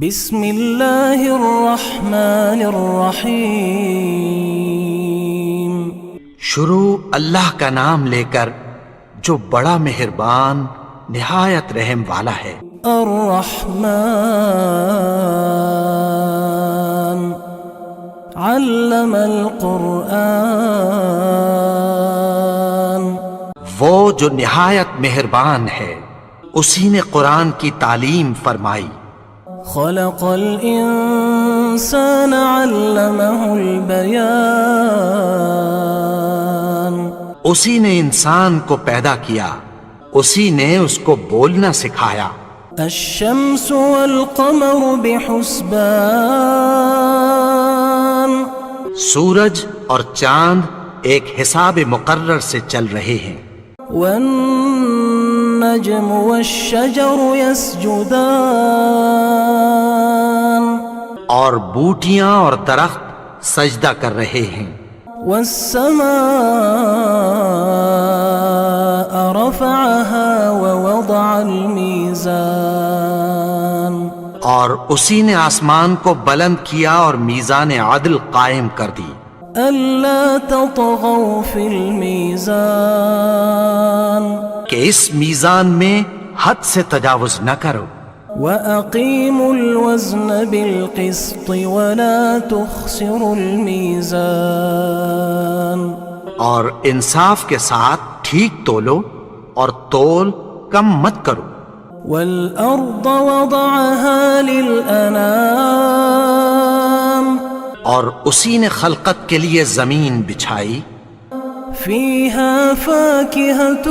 بسم اللہ الرحمن الرحیم۔ شروع اللہ کا نام لے کر جو بڑا مہربان نہایت رحم والا ہے۔ الرحمن علم القرآن۔ وہ جو نہایت مہربان ہے اسی نے قرآن کی تعلیم فرمائی۔ خلق الانسان علمہ البیان۔ اسی نے انسان کو پیدا کیا، اسی نے اس کو بولنا سکھایا۔ الشمس والقمر بحسبان۔ سورج اور چاند ایک حساب مقرر سے چل رہے ہیں۔ والنجم والشجر يسجدان۔ اور بوٹیاں اور درخت سجدہ کر رہے ہیں۔ والسماء رفعها ووضع الميزان۔ اور اسی نے آسمان کو بلند کیا اور میزان عدل قائم کر دی۔ ألا تطغوا في الميزان۔ کہ اس میزان میں حد سے تجاوز نہ کرو۔ وَأَقِيمُوا الْوَزْنَ بِالْقِسْطِ وَلَا تُخْسِرُوا الْمِيزَانَ۔ اور انصاف کے ساتھ ٹھیک تولو اور تول کم مت کرو۔ وَالْأَرْضَ وَضَعَهَا لِلْأَنَامِ۔ اور اسی نے خلقت کے لیے زمین بچھائی۔ فِيهَا فَاكِهَةٌ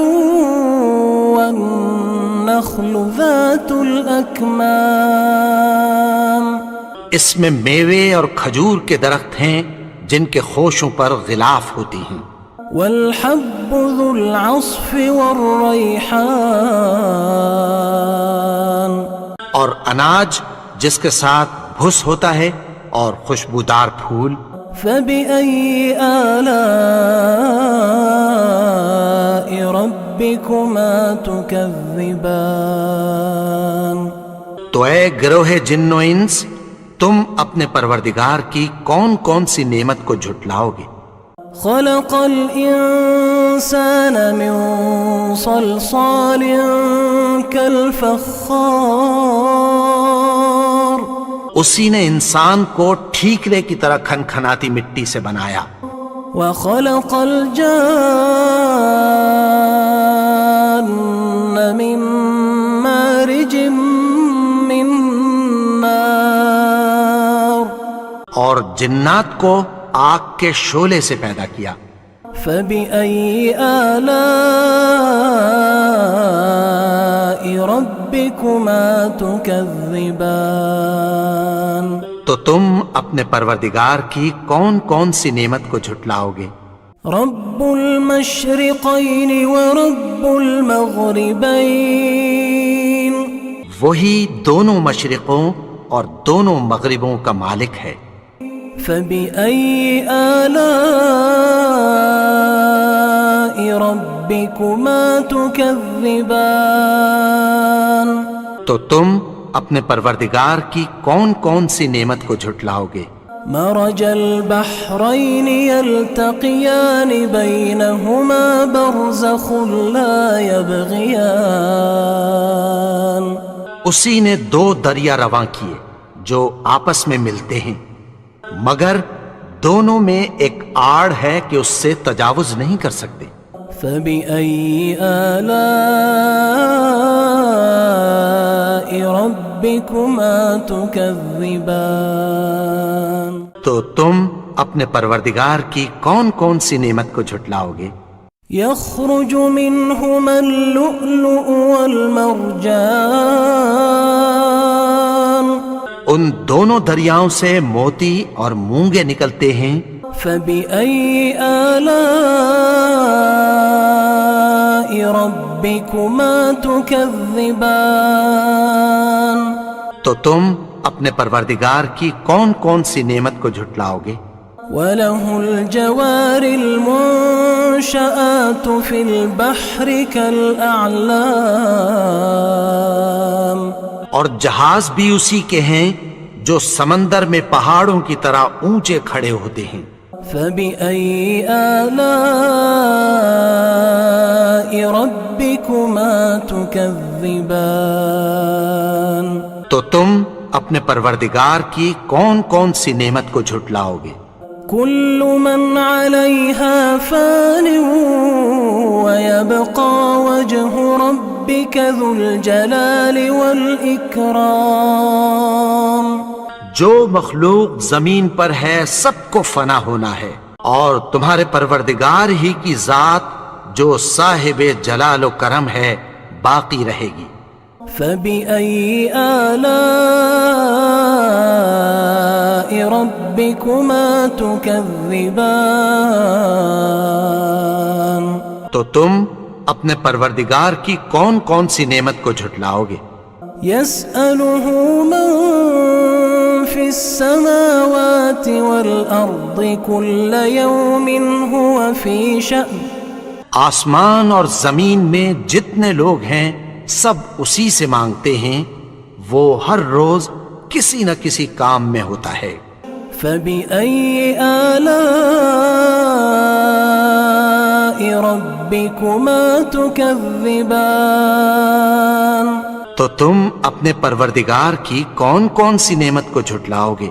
وَالنَّخْلُ ذَاتُ الْأَكْمَامِ۔ اس میں میوے اور کھجور کے درخت ہیں جن کے خوشوں پر غلاف ہوتی ہیں۔ وَالْحَبُّ ذُو الْعَصْفِ وَالرَّيْحَانِ۔ اور اناج جس کے ساتھ بھس ہوتا ہے اور خوشبودار پھول۔ فَبِأَيِّ آلَاءِ رَبِّكُمَا تُكَذِّبَانِ۔ تو اے گروہ جن و انس، تم اپنے پروردگار کی کون کون سی نعمت کو جھٹلاؤ گے؟ خَلَقَ الْإِنسَانَ مِنْ صَلْصَالٍ كَالْفَخَّارِ۔ اسی نے انسان کو ٹھیکرے کی طرح کھنکھناتی مٹی سے بنایا۔ وَخَلَقَ الْجَانَّ مِن مَّارِجٍ مِّن نَّارٍ۔ اور جنات کو آگ کے شعلے سے پیدا کیا۔ فَبِأَيِّ آلَاءِ رَبِّكُمَا تُكَذِّبَانِ۔ تو تم اپنے پروردگار کی کون کون سی نعمت کو جھٹلاؤ گے؟ رب المشرقین ورب المغربین۔ وہی دونوں مشرقوں اور دونوں مغربوں کا مالک ہے۔ فَبِأَيِّ آلَاءِ رَبِّكُمَا تُكَذِّبَانِ۔ تو تم اپنے پروردگار کی کون کون سی نعمت کو جھٹلاؤ گے؟ مرج البحرین یلتقیان بینہما برزخ لا یبغیان۔ اسی نے دو دریا رواں کیے جو آپس میں ملتے ہیں، مگر دونوں میں ایک آڑ ہے کہ اس سے تجاوز نہیں کر سکتے۔ فَبِأَيِّ آلَاءِ رَبِّكُمَا تُكَذِّبَانِ۔ تو تم اپنے پروردگار کی کون کون سی نعمت کو جھٹلاؤ گے؟ يَخْرُجُ مِنْهُمَا اللُّؤْلُؤُ وَالْمَرْجَانُ۔ ان دونوں دریاؤں سے موتی اور مونگے نکلتے ہیں۔ فَبِأَيِّ آلَاءِ رَبِّكُمَا تُكَذِّبَانِ۔ تو تم اپنے پروردگار کی کون کون سی نعمت کو جھٹلاؤ گے؟ وَلَهُ الْجَوَارِ الْمُنشَآتُ فِي الْبَحْرِ كَالْأَعْلَامِ۔ اور جہاز بھی اسی کے ہیں جو سمندر میں پہاڑوں کی طرح اونچے کھڑے ہوتے ہیں۔ فبأي آلاء ربكما تكذبان تو تم اپنے پروردگار کی کون کون سی نعمت کو جھٹلاؤ گے؟ كل من عليها فان ويبقى وجه ربك ذو الجلال والإكرام۔ جو مخلوق زمین پر ہے سب کو فنا ہونا ہے، اور تمہارے پروردگار ہی کی ذات جو صاحب جلال و کرم ہے باقی رہے گی۔ فبأي آلاء ربكما تكذبان تو تم اپنے پروردگار کی کون کون سی نعمت کو جھٹلاؤ گے؟ يسأله من في السماوات والأرض كل يوم هو في شأن۔ آسمان اور زمین میں جتنے لوگ ہیں سب اسی سے مانگتے ہیں، وہ ہر روز کسی نہ کسی کام میں ہوتا ہے۔ فبأي آلاء ربكما تكذبان تو تم اپنے پروردگار کی کون کون سی نعمت کو جھٹلاؤ گے؟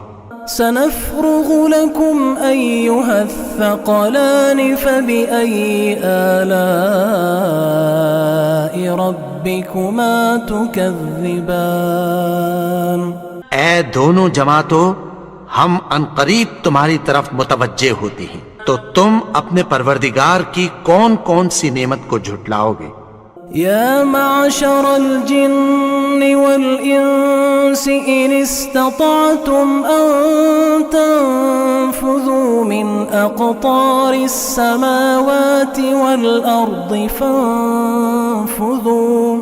سنفرغ لكم أيها الثقلان فبأي آلاء ربكما تكذبان۔ اے دونوں جماعتوں، ہم عنقریب تمہاری طرف متوجہ ہوتے ہیں، تو تم اپنے پروردگار کی کون کون سی نعمت کو جھٹلاؤ گے؟ يا معشر الجن والإنس إن استطعتم أن تنفذوا من أقطار السماوات والأرض فانفذوا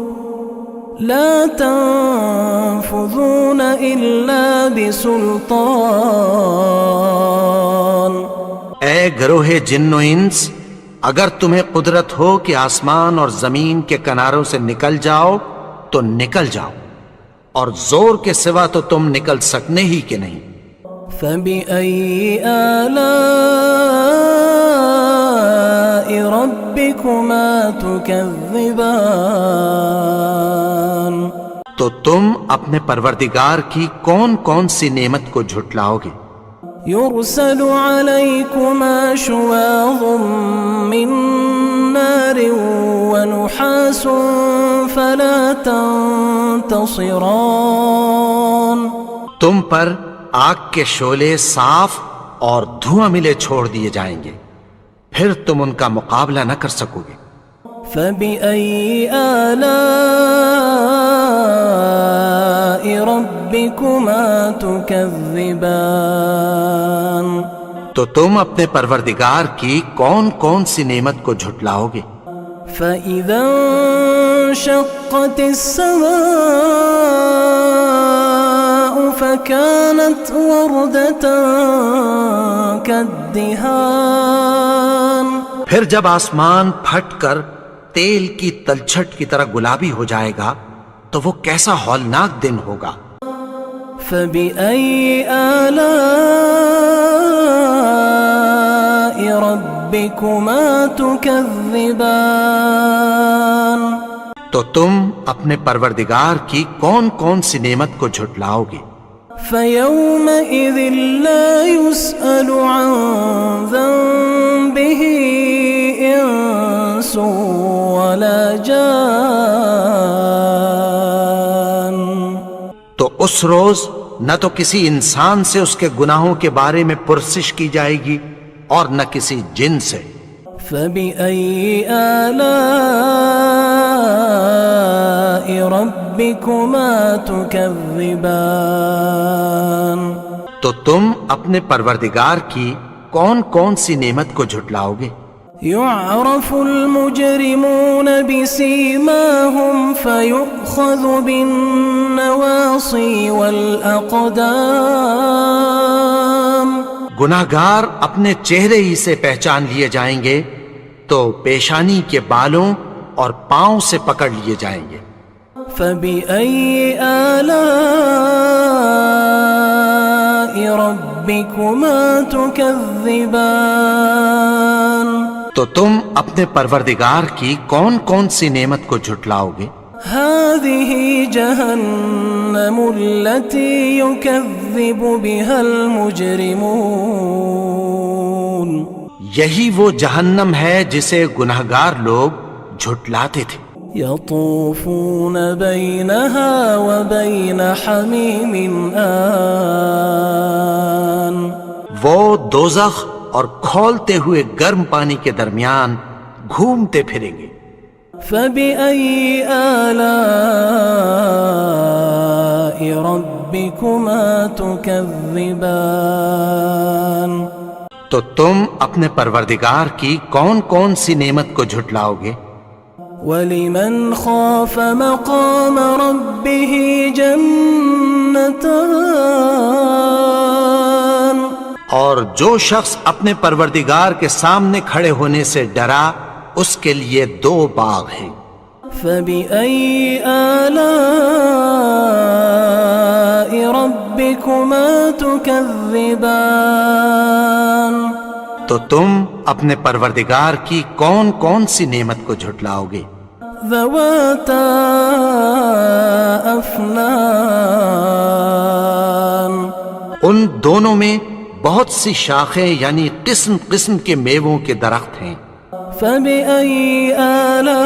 لا تنفذون إلا بسلطان۔ اے گروہ جن و انس، اگر تمہیں قدرت ہو کہ آسمان اور زمین کے کناروں سے نکل جاؤ تو نکل جاؤ، اور زور کے سوا تو تم نکل سکنے ہی کہ نہیں۔ فبأي آلاء ربكما تكذبان۔ تو تم اپنے پروردگار کی کون کون سی نعمت کو جھٹلاؤ گے؟ يرسل عليكما شواظ من نار ونحاس فلا تنتصران۔ تم پر آگ کے شعلے صاف اور دھواں ملے چھوڑ دیے جائیں گے، پھر تم ان کا مقابلہ نہ کر سکو گے۔ فبأي آلاء ربكما تكذبان۔ تو تم اپنے پروردگار کی کون کون سی نعمت کو جھٹلاؤ گے؟ فإذا انشقت السماء فكانت وردة كالدهان۔ پھر جب آسمان پھٹ کر تیل کی تلچھٹ کی طرح گلابی ہو جائے گا تو وہ کیسا ہولناک دن ہوگا۔ فبأي آلاء ربكما تكذبان۔ تو تم اپنے پروردگار کی کون کون سی نعمت کو جھٹلاؤ گے؟ فيومئذ لا يسأل عن ذنبه إنس ولا جان۔ تو اس روز نہ تو کسی انسان سے اس کے گناہوں کے بارے میں پرسش کی جائے گی اور نہ کسی جن سے۔ فبأي آلاء ربكما تكذبان۔ تو تم اپنے پروردگار کی کون کون سی نعمت کو جھٹلاؤ گے؟ يعرف المجرمون بسيماهم فيؤخذ بالنواصي والأقدام۔ گناہگار اپنے چہرے ہی سے پہچان لیے جائیں گے تو پیشانی کے بالوں اور پاؤں سے پکڑ لیے جائیں گے۔ فبأي آلاء ربكما تكذبان تو تم اپنے پروردگار کی کون کون سی نعمت کو جھٹلاؤ گے؟ هذه جهنم التي يكذب بها المجرمون یہی وہ جہنم ہے جسے گنہگار لوگ جھٹلاتے تھے۔ يطوفون بينها وبين حميم آن وہ دوزخ اور کھولتے ہوئے گرم پانی کے درمیان گھومتے پھریں گے۔ فبأي آلاء ربكما تكذبان تو تم اپنے پروردگار کی کون کون سی نعمت کو جھٹلاؤ گے؟ ولمن خاف مقام ربه جنتان اور جو شخص اپنے پروردگار کے سامنے کھڑے ہونے سے ڈرا اس کے لیے 2 باغ ہیں۔ فبأي آلاء ربكما تكذبان تو تم اپنے پروردگار کی کون کون سی نعمت کو جھٹلاؤ گے؟ ذواتا افنان ان دونوں میں بہت سی شاخیں یعنی قسم قسم کے میووں کے درخت ہیں۔ فبأي آلاء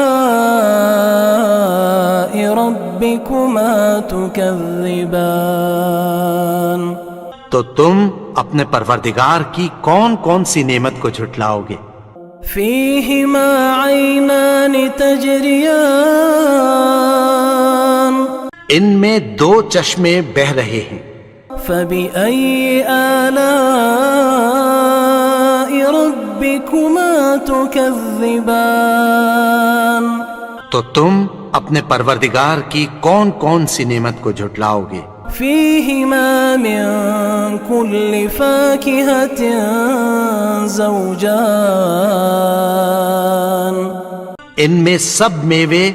ربكما تكذبان تو تم اپنے پروردگار کی کون کون سی نعمت کو جھٹلاؤ گے؟ فيهما عينان تجريان ان میں 2 چشمے بہہ رہے ہیں۔ فبأي آلاء ربكما تكذبان تو تم اپنے پروردگار کی کون کون سی نعمت کو جھٹلاؤ گے؟ فيهما من كل فاكهة زوجان ان میں سب میوے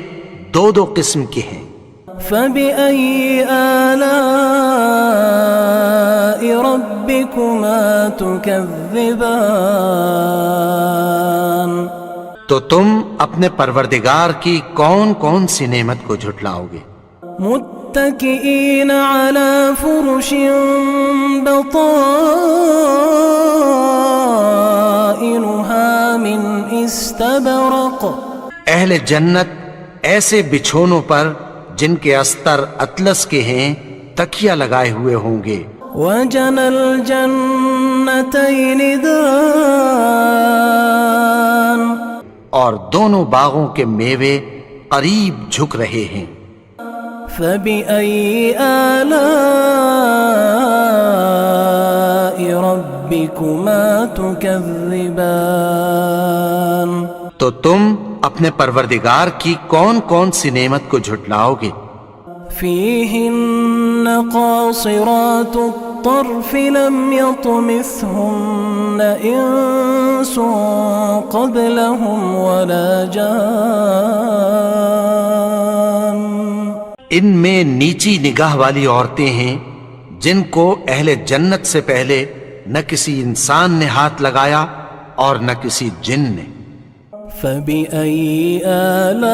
2 قسم کے ہیں۔ فبأي آلاء ربكما تكذبان تو تم اپنے پروردگار کی کون کون سی نعمت کو جھٹلاؤ گے؟ متكئين على فرش بطائنها من استبرق اہل جنت ایسے بچھونوں پر جن کے استر اطلس کے ہیں تکیہ لگائے ہوئے ہوں گے۔ وجنى الجنتين دان اور دونوں باغوں کے میوے قریب جھک رہے ہیں۔ فبأي آلاء ربكما تكذبان تو تم اپنے پروردگار کی کون کون سی نعمت کو جھٹلاؤ گے؟ فيهن قاصرات الطرف لم يطمثهن إنس قبلهم ولا جان ان میں نیچی نگاہ والی عورتیں ہیں جن کو اہل جنت سے پہلے نہ کسی انسان نے ہاتھ لگایا اور نہ کسی جن نے۔ فبأي آلاء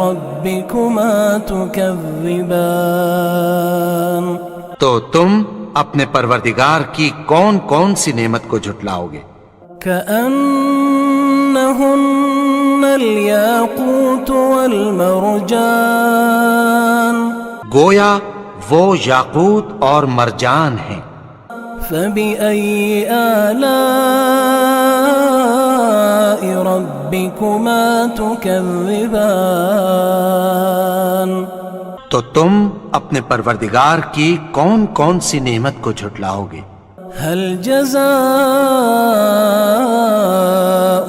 ربكما تكذبان تو تم اپنے پروردگار کی کون کون سی نعمت کو جھٹلاؤ گے؟ كأنهن الياقوت والمرجان گویا وہ یاقوت اور مرجان ہیں۔ فبأي آلاء ربكما تكذبان تو تم اپنے پروردگار کی کون کون سی نعمت کو جھٹلاؤ گے؟ هل جزاء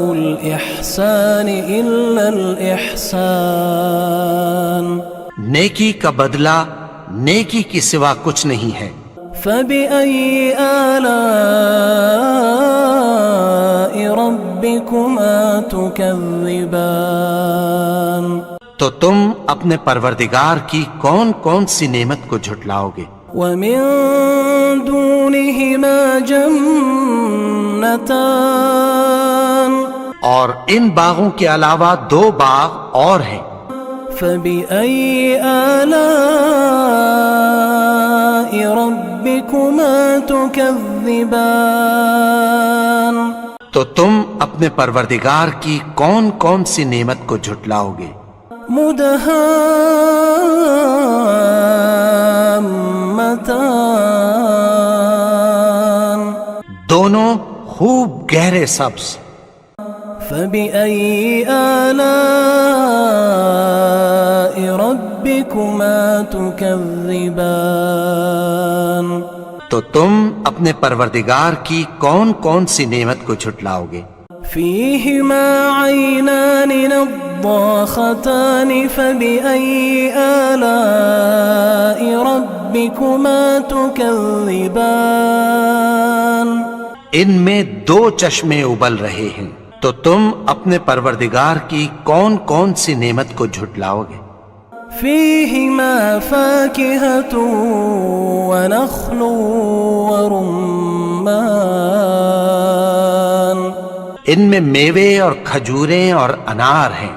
الإحسان إلا الإحسان نیکی کا بدلہ نیکی کی سوا کچھ نہیں ہے۔ فبأي آلاء ربكما تكذبان تو تم اپنے پروردگار کی کون کون سی نعمت کو جھٹلاؤ گے؟ ومن دونهما جنتان اور ان باغوں کے علاوہ 2 باغ اور ہیں۔ فبأي آلاء ربكما تكذبان تو تم اپنے پروردگار کی کون کون سی نعمت کو جھٹلاؤ گے؟ مدهامتان دونوں خوب گہرے سبز۔ فبأي آلاء ربكما تكذبان تو تم اپنے پروردگار کی کون کون سی نعمت کو جھٹلاؤ گے؟ فيهما عينان نضاختان فبأي آلاء ربكما تكذبان ان میں 2 چشمے ابل رہے ہیں، تو تم اپنے پروردگار کی کون کون سی نعمت کو جھٹلاؤ گے؟ فيهما فاكهة ونخل ورمان ان میں میوے اور کھجوریں اور انار ہیں۔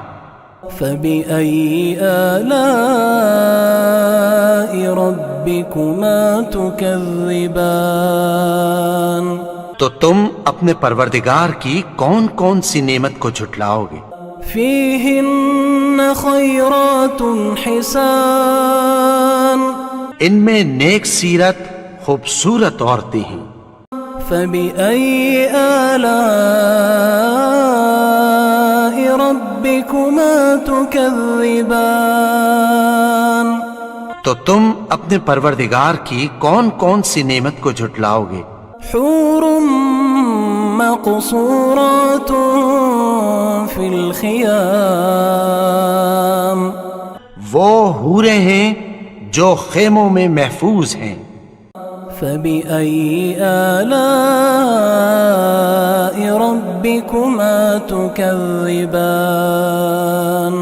فبأي آلاء ربكما تكذبان تو تم اپنے پروردگار کی کون کون سی نعمت کو جھٹلاؤ گے؟ فيهن خيرات حسان ان میں نیک سیرت خوبصورت عورتیں ہیں۔ فبأي آلاء ربكما تكذبان تو تم اپنے پروردگار کی کون کون سی نعمت کو جھٹلاؤ گے؟ حور مقصورات في الخيام وہ حوریں ہیں جو خیموں میں محفوظ ہیں۔ فبأي آلاء ربكما تكذبان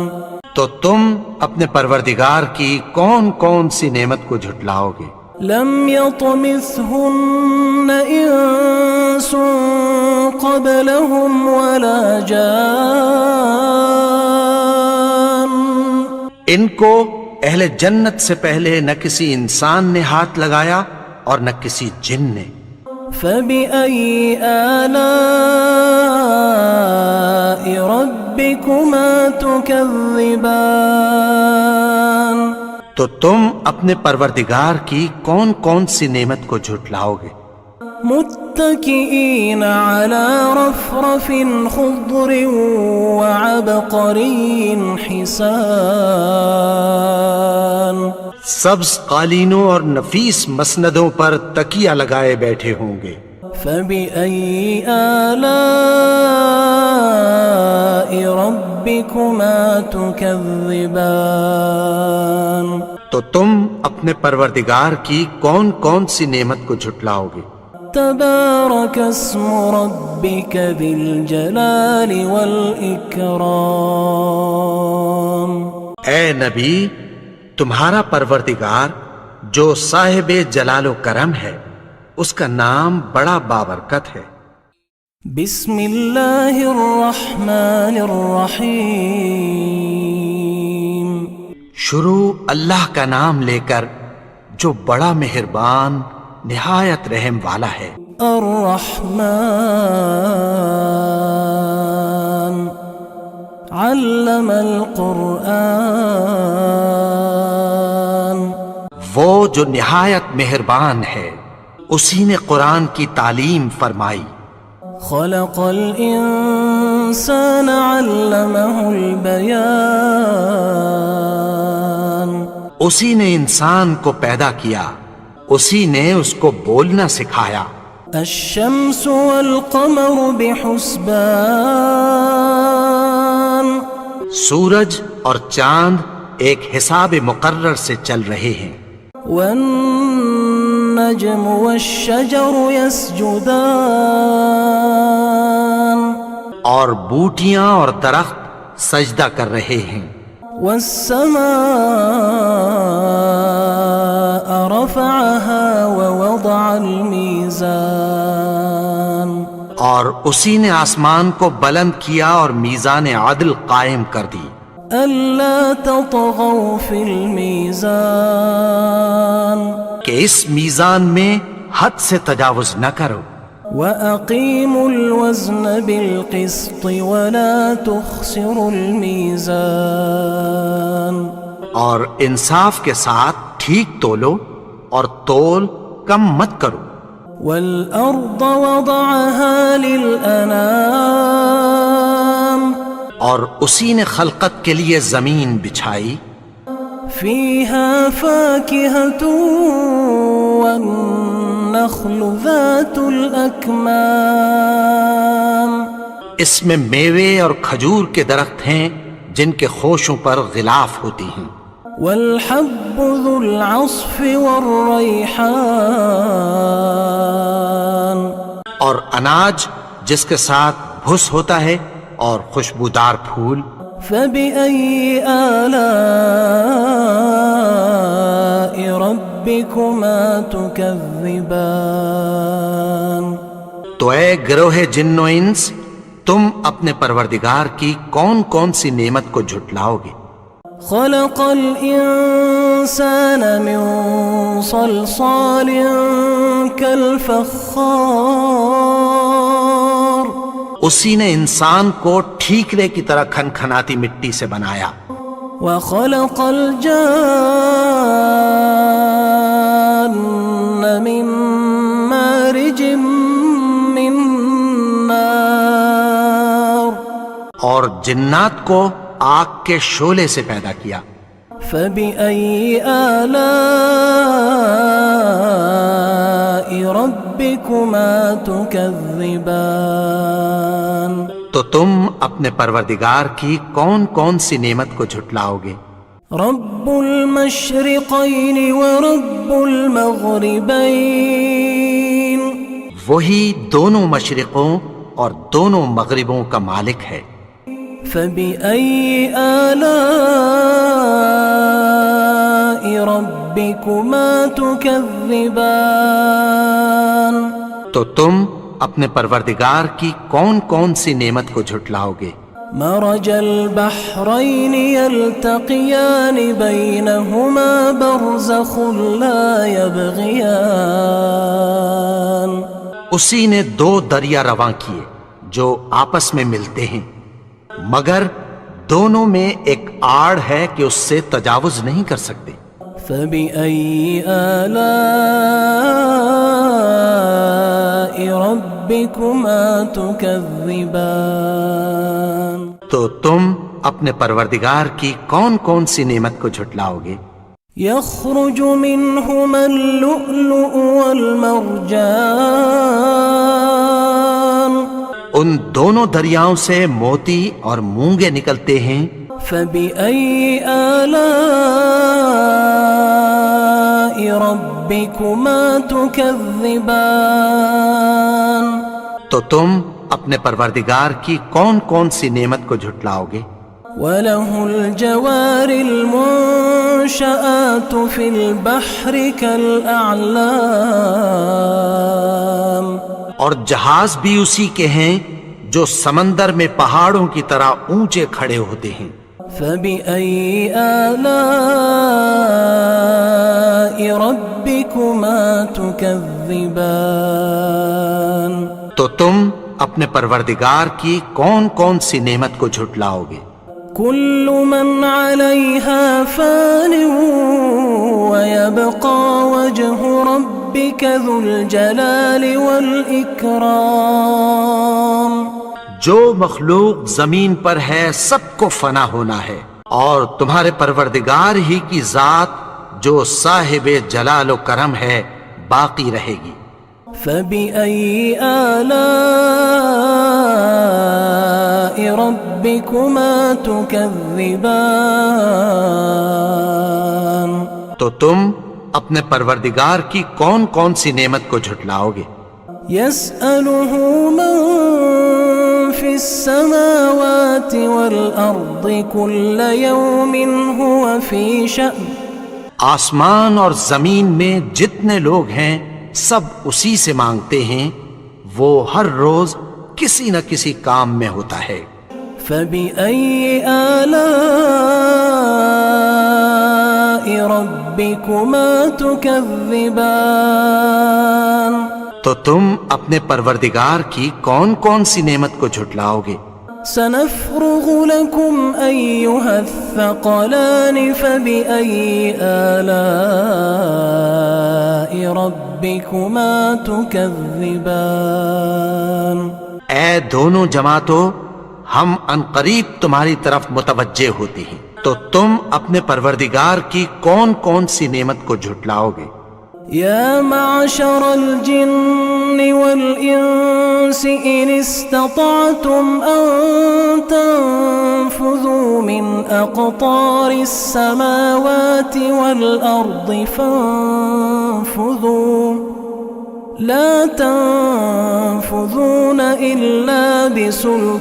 تو تم اپنے پروردگار کی کون کون سی نعمت کو جھٹلاؤ گے؟ لم يطمثهن انس قبلهم ولا جان ان کو اہل جنت سے پہلے نہ کسی انسان نے ہاتھ لگایا اور نہ کسی جن نے۔ فبأي آلاء ربكما تكذبان تو تم اپنے پروردگار کی کون کون سی نعمت کو جھٹلاؤ گے؟ متكئين على رفرف خضر وعبقري حسان سبز قالینوں اور نفیس مسندوں پر تکیہ لگائے بیٹھے ہوں گے۔ فبأي آلاء ربكما تكذبان تو تم اپنے پروردگار کی کون کون سی نعمت کو جھٹلاؤ گے؟ تبارك اسم ربك ذي الجلال والإكرام اے نبی، تمہارا پروردگار جو صاحب جلال و کرم ہے، اس کا نام بڑا بابرکت ہے۔ بسم اللہ الرحمن الرحیم شروع اللہ کا نام لے کر جو بڑا مہربان نہایت رحم والا ہے۔ الرحمن علم القرآن وہ جو نہایت مہربان ہے، اسی نے قرآن کی تعلیم فرمائی۔ خلق الانسان علمہ البیان اسی نے انسان کو پیدا کیا، اسی نے اس کو بولنا سکھایا۔ الشمس والقمر بحسبان سورج اور چاند ایک حساب مقرر سے چل رہے ہیں۔ والنجم والشجر يسجدان اور بوٹیاں اور درخت سجدہ کر رہے ہیں۔ والسماء رفعها ووضع الميزان اور اسی نے آسمان کو بلند کیا اور میزان عدل قائم کر دی ألا تطغوا في الميزان کہ اس میزان میں حد سے تجاوز نہ کرو، وأقيموا الوزن بالقسط ولا تخسروا الميزان اور انصاف کے ساتھ ٹھیک تولو اور تول کم مت کرو، والأرض وضعها للأنام اور اسی نے خلقت کے لیے زمین بچھائی، فيها فاكهة والنخل ذات الأكمام اس میں میوے اور کھجور کے درخت ہیں جن کے خوشوں پر غلاف ہوتی ہیں، والحب ذو العصف والريحان اور اناج جس کے ساتھ بھس ہوتا ہے اور خوشبودار پھول، فبأي آلاء ربكما تكذبان تو اے گروہ جن و انس، تم اپنے پروردگار کی کون کون سی نعمت کو جھٹلاؤ گے؟ خلق الإنسان من صلصال كالفخار اسی نے انسان کو ٹھیکرے کی طرح کھنکھناتی مٹی سے بنایا، وخلق الجان من مارج من نار اور جنات کو آگ کے شعلے سے پیدا کیا، فبأي آلاء ربكما تكذبان تو تم اپنے پروردگار کی کون کون سی نعمت کو جھٹلاؤ گے؟ رب المشرقين ورب المغربين وہی دونوں مشرقوں اور دونوں مغربوں کا مالک ہے، فبأي آلاء ربكما تكذبان تو تم اپنے پروردگار کی کون کون سی نعمت کو جھٹلاؤ گے؟ مرج البحرين يلتقيان بينهما برزخ لا يبغيان اسی نے دو دریا رواں کیے جو آپس میں ملتے ہیں، مگر دونوں میں ایک آڑ ہے کہ اس سے تجاوز نہیں کر سکتے، فبأي آلاء ربكما تكذبان تو تم اپنے پروردگار کی کون کون سی نعمت کو جھٹلاؤ گے؟ يخرج منهما اللؤلؤ والمرجان ان دونوں دریاؤں سے موتی اور مونگے نکلتے ہیں، فبأي آلاء ربكما تكذبان تو تم اپنے پروردگار کی کون کون سی نعمت کو جھٹلاؤ گے؟ وله الجوار المنشآت في البحر كالأعلام اور جہاز بھی اسی کے ہیں جو سمندر میں پہاڑوں کی طرح اونچے کھڑے ہوتے ہیں، فبأي آلاء ربكما تكذبان تو تم اپنے پروردگار کی کون کون سی نعمت کو جھٹلاؤ گے؟ كل من عليها فان ويبقى وجه ربك ذو الجلال والإكرام جو مخلوق زمین پر ہے سب کو فنا ہونا ہے، اور تمہارے پروردگار ہی کی ذات جو صاحب جلال و کرم ہے باقی رہے گی، فبأي آلاء ربكما تكذبان تو تم اپنے پروردگار کی کون کون سی نعمت کو جھٹلاؤ گے؟ يسأله من في السماوات والأرض كل يوم هو في شأن آسمان اور زمین میں جتنے لوگ ہیں سب اسی سے مانگتے ہیں، وہ ہر روز کسی نہ کسی کام میں ہوتا ہے۔ فبأي آلاء ربكما تكذبان تو تم اپنے پروردگار کی کون کون سی نعمت کو جھٹلاؤ گے؟ سنفرغ لكم أيها الثقلان فبأي آلاء ربكما تكذبان اے دونوں جماعتوں، ہم عنقریب تمہاری طرف متوجہ ہوتے ہیں، تو تم اپنے پروردگار کی کون کون سی نعمت کو جھٹلاؤ گے؟ يا معشر الجن والإنس إن استطعتم أن تنفذوا من أقطار السماوات والأرض فانفذوا لا تنفذون إلا بسلطان۔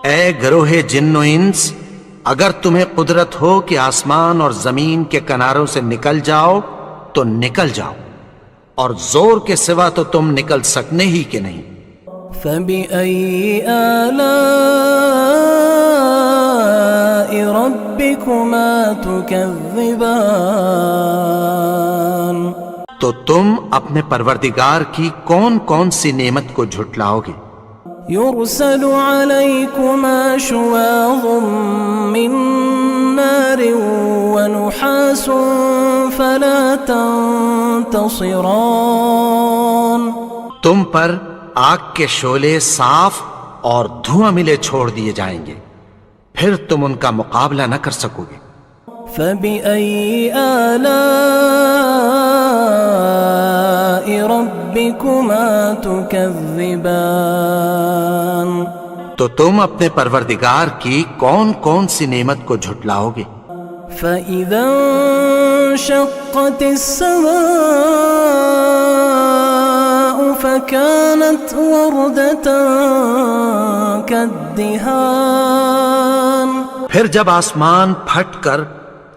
اے گروہ جن و انس، اگر تمہیں قدرت ہو کہ آسمان اور زمین کے کناروں سے نکل جاؤ تو نکل جاؤ، اور زور کے سوا تو تم نکل سکنے ہی کہ نہیں۔ فبأي آلاء ربكما تكذبان تو تم اپنے پروردگار کی کون کون سی نعمت کو جھٹلاؤ گے؟ يرسل عليكما شواظ من نار ونحاس فلا تنتصران تم پر آگ کے شعلے صاف اور دھواں ملے چھوڑ دیے جائیں گے، پھر تم ان کا مقابلہ نہ کر سکو گے۔ فبأي آلاء ربكما تكذبان تو تم اپنے پروردگار کی کون کون سی نعمت کو جھٹلاؤ گے؟ فإذا انشقت السماء فكانت وردة كالدهان پھر جب آسمان پھٹ کر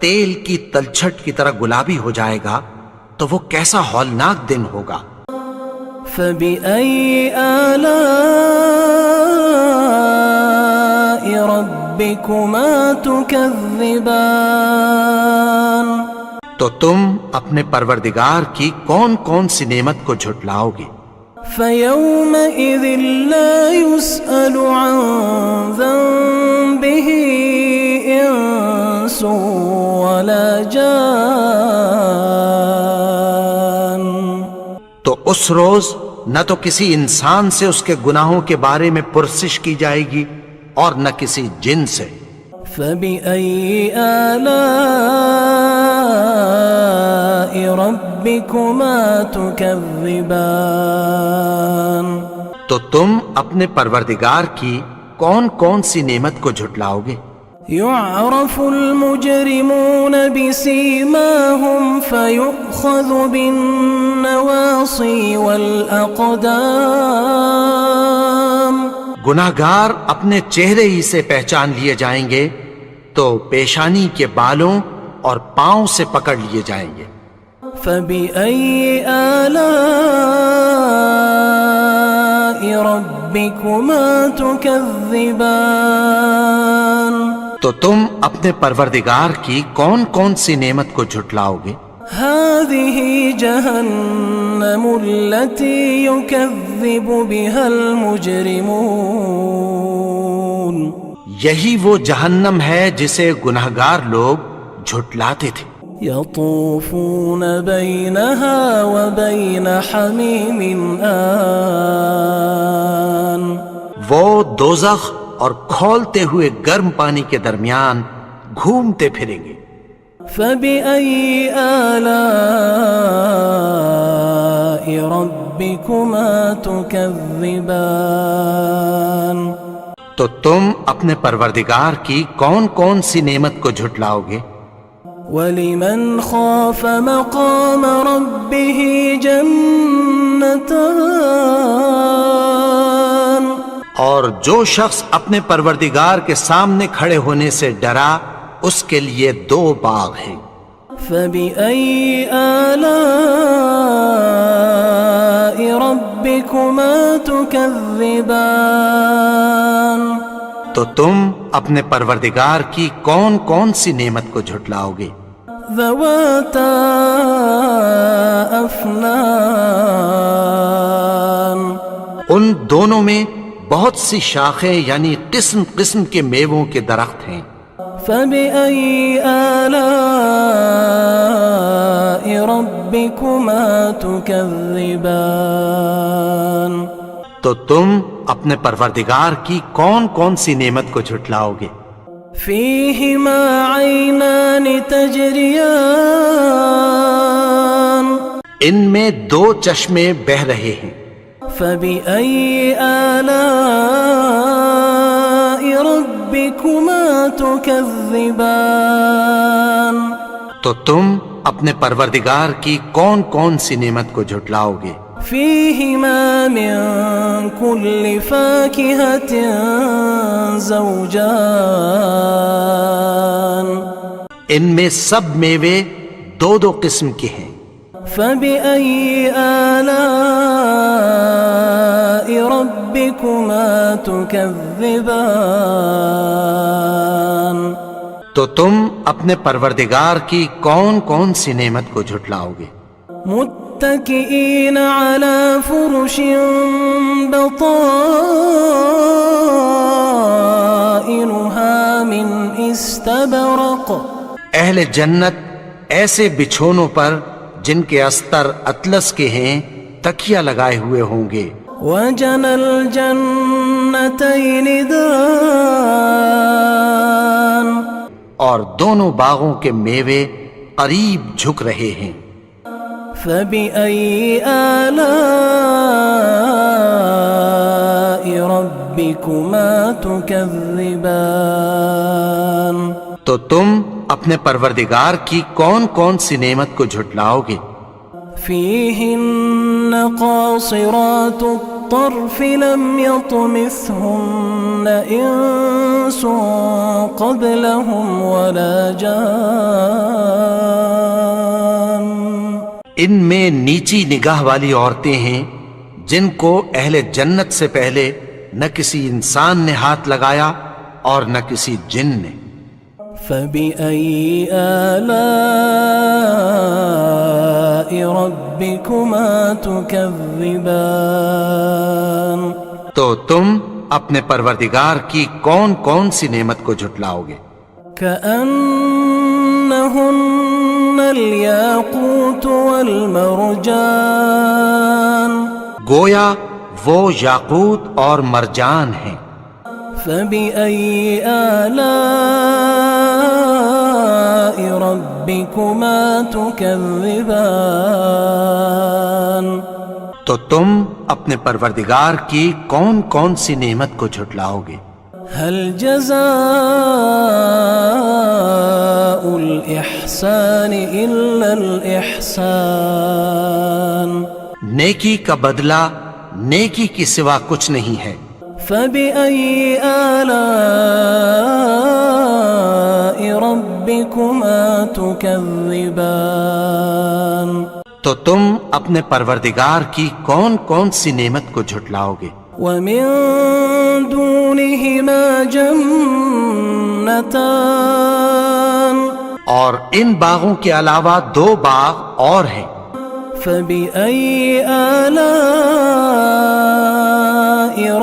تیل کی تلچھٹ کی طرح گلابی ہو جائے گا تو وہ کیسا ہولناک دن ہوگا۔ فبأي آلاء ربكما تكذبان تو تم اپنے پروردگار کی کون کون سی نعمت کو جھٹلاؤ گے؟ فيومئذ لا يسأل عن ذنبه إنس ولا جان تو اس روز نہ تو کسی انسان سے اس کے گناہوں کے بارے میں پرسش کی جائے گی اور نہ کسی جن سے۔ فبأي آلاء ربكما تكذبان تو تم اپنے پروردگار کی کون کون سی نعمت کو جھٹلاؤ گے؟ يعرف المجرمون بسيماهم فيؤخذ بالنواصي والأقدام گناہگار اپنے چہرے ہی سے پہچان لیے جائیں گے تو پیشانی کے بالوں اور پاؤں سے پکڑ لیے جائیں گے۔ فبأي آلاء ربكما تكذبان تو تم اپنے پروردگار کی کون کون سی نعمت کو جھٹلاؤ گے؟ هذه جهنم التي يكذب بها المجرمون یہی وہ جہنم ہے جسے گناہگار لوگ جھٹلاتے تھے۔ يطوفون بينها وبين حميم آن وہ دوزخ اور کھولتے ہوئے گرم پانی کے درمیان گھومتے پھریں گے۔ فبأي آلاء ربكما تكذبان تو تم اپنے پروردگار کی کون کون سی نعمت کو جھٹلاؤ گے؟ وَلِمَنْ خَافَ مَقَامَ رَبِّهِ جَنَّتَانِ اور جو شخص اپنے پروردگار کے سامنے کھڑے ہونے سے ڈرا اس کے لیے 2 باغ ہیں۔ فَبِأَيِّ آلَاءِ رَبِّكُمَا تُكَذِّبَانِ تو تم اپنے پروردگار کی کون کون سی نعمت کو جھٹلاؤ گے؟ ذَوَاتَا أَفْنَانٍ ان دونوں میں بہت سی شاخیں یعنی قسم قسم کے میووں کے درخت ہیں۔ فَبِأَيِّ آلَاءِ رَبِّكُمَا تُكَذِّبَانِ تو تم اپنے پروردگار کی کون کون سی نعمت کو جھٹلاؤ گے؟ فِيهِمَا عَيْنَانِ تَجْرِيَانِ ان میں 2 چشمے بہہ رہے ہیں۔ فَبِأَيِّ آلَاءِ رَبِّكُمَا تُكَذِّبَانِ تو تم اپنے پروردگار کی کون کون سی نعمت کو جھٹلاؤ گے؟ فِيهِمَا مِن كُلِّ فَاكِهَةٍ زَوْجَانِ ان میں سب میوے 2 قسم کے ہیں۔ فَبِأَيِّ آلَاءِ رَبِّكُمَا تُكَذِّبَانِ تو تم اپنے پروردگار کی کون کون سی نعمت کو جھٹلاؤ گے؟ متكئين على فرش بطائنها من استبرق اہل جنت ایسے بچھونوں پر جن کے استر اطلس کے ہیں تکیہ لگائے ہوئے ہوں گے۔ وجنى الجنتين دان اور دونوں باغوں کے میوے قریب جھک رہے ہیں۔ فَبِأَيِّ آلَاءِ رَبِّكُمَا تُكَذِّبَانِ تو تم اپنے پروردگار کی کون کون سی نعمت کو جھٹلاؤ گے؟ فِيهِنَّ قَاصِرَاتُ الطَّرْفِ لَمْ يَطْمِثْهُنَّ إِنسٌ قَبْلَهُمْ وَلَا جَانٌّ ان میں نیچی نگاہ والی عورتیں ہیں جن کو اہل جنت سے پہلے نہ کسی انسان نے ہاتھ لگایا اور نہ کسی جن نے۔ فَبِأَيِّ آلَاءِ رَبِّكُمَا تُكَذِّبَانِ تو تم اپنے پروردگار کی کون کون سی نعمت کو جھٹلاؤ گے؟ كَأَنَّهُنَّ الْيَاقُوتُ وَالْمَرْجَانُ گویا وہ یاقوت اور مرجان ہیں۔ فَبِأَيِّ آلَاءِ رَبِّكُمَا تُكَذِّبَانِ تو تم اپنے پروردگار کی کون کون سی نعمت کو جھٹلاؤ گے؟ هل جزاء الإحسان إلا الإحسان نیکی کا بدلہ نیکی کی سوا کچھ نہیں ہے۔ فَبِأَيِّ آلَاءِ رَبِّكُمَا تُكَذِّبَانِ تو تم اپنے پروردگار کی کون کون سی نعمت کو جھٹلاؤ گے؟ وَمِن دُونِهِمَا جَنَّتَانِ اور ان باغوں کے علاوہ 2 باغ اور ہیں۔ فَبِأَيِّ آلَاءِ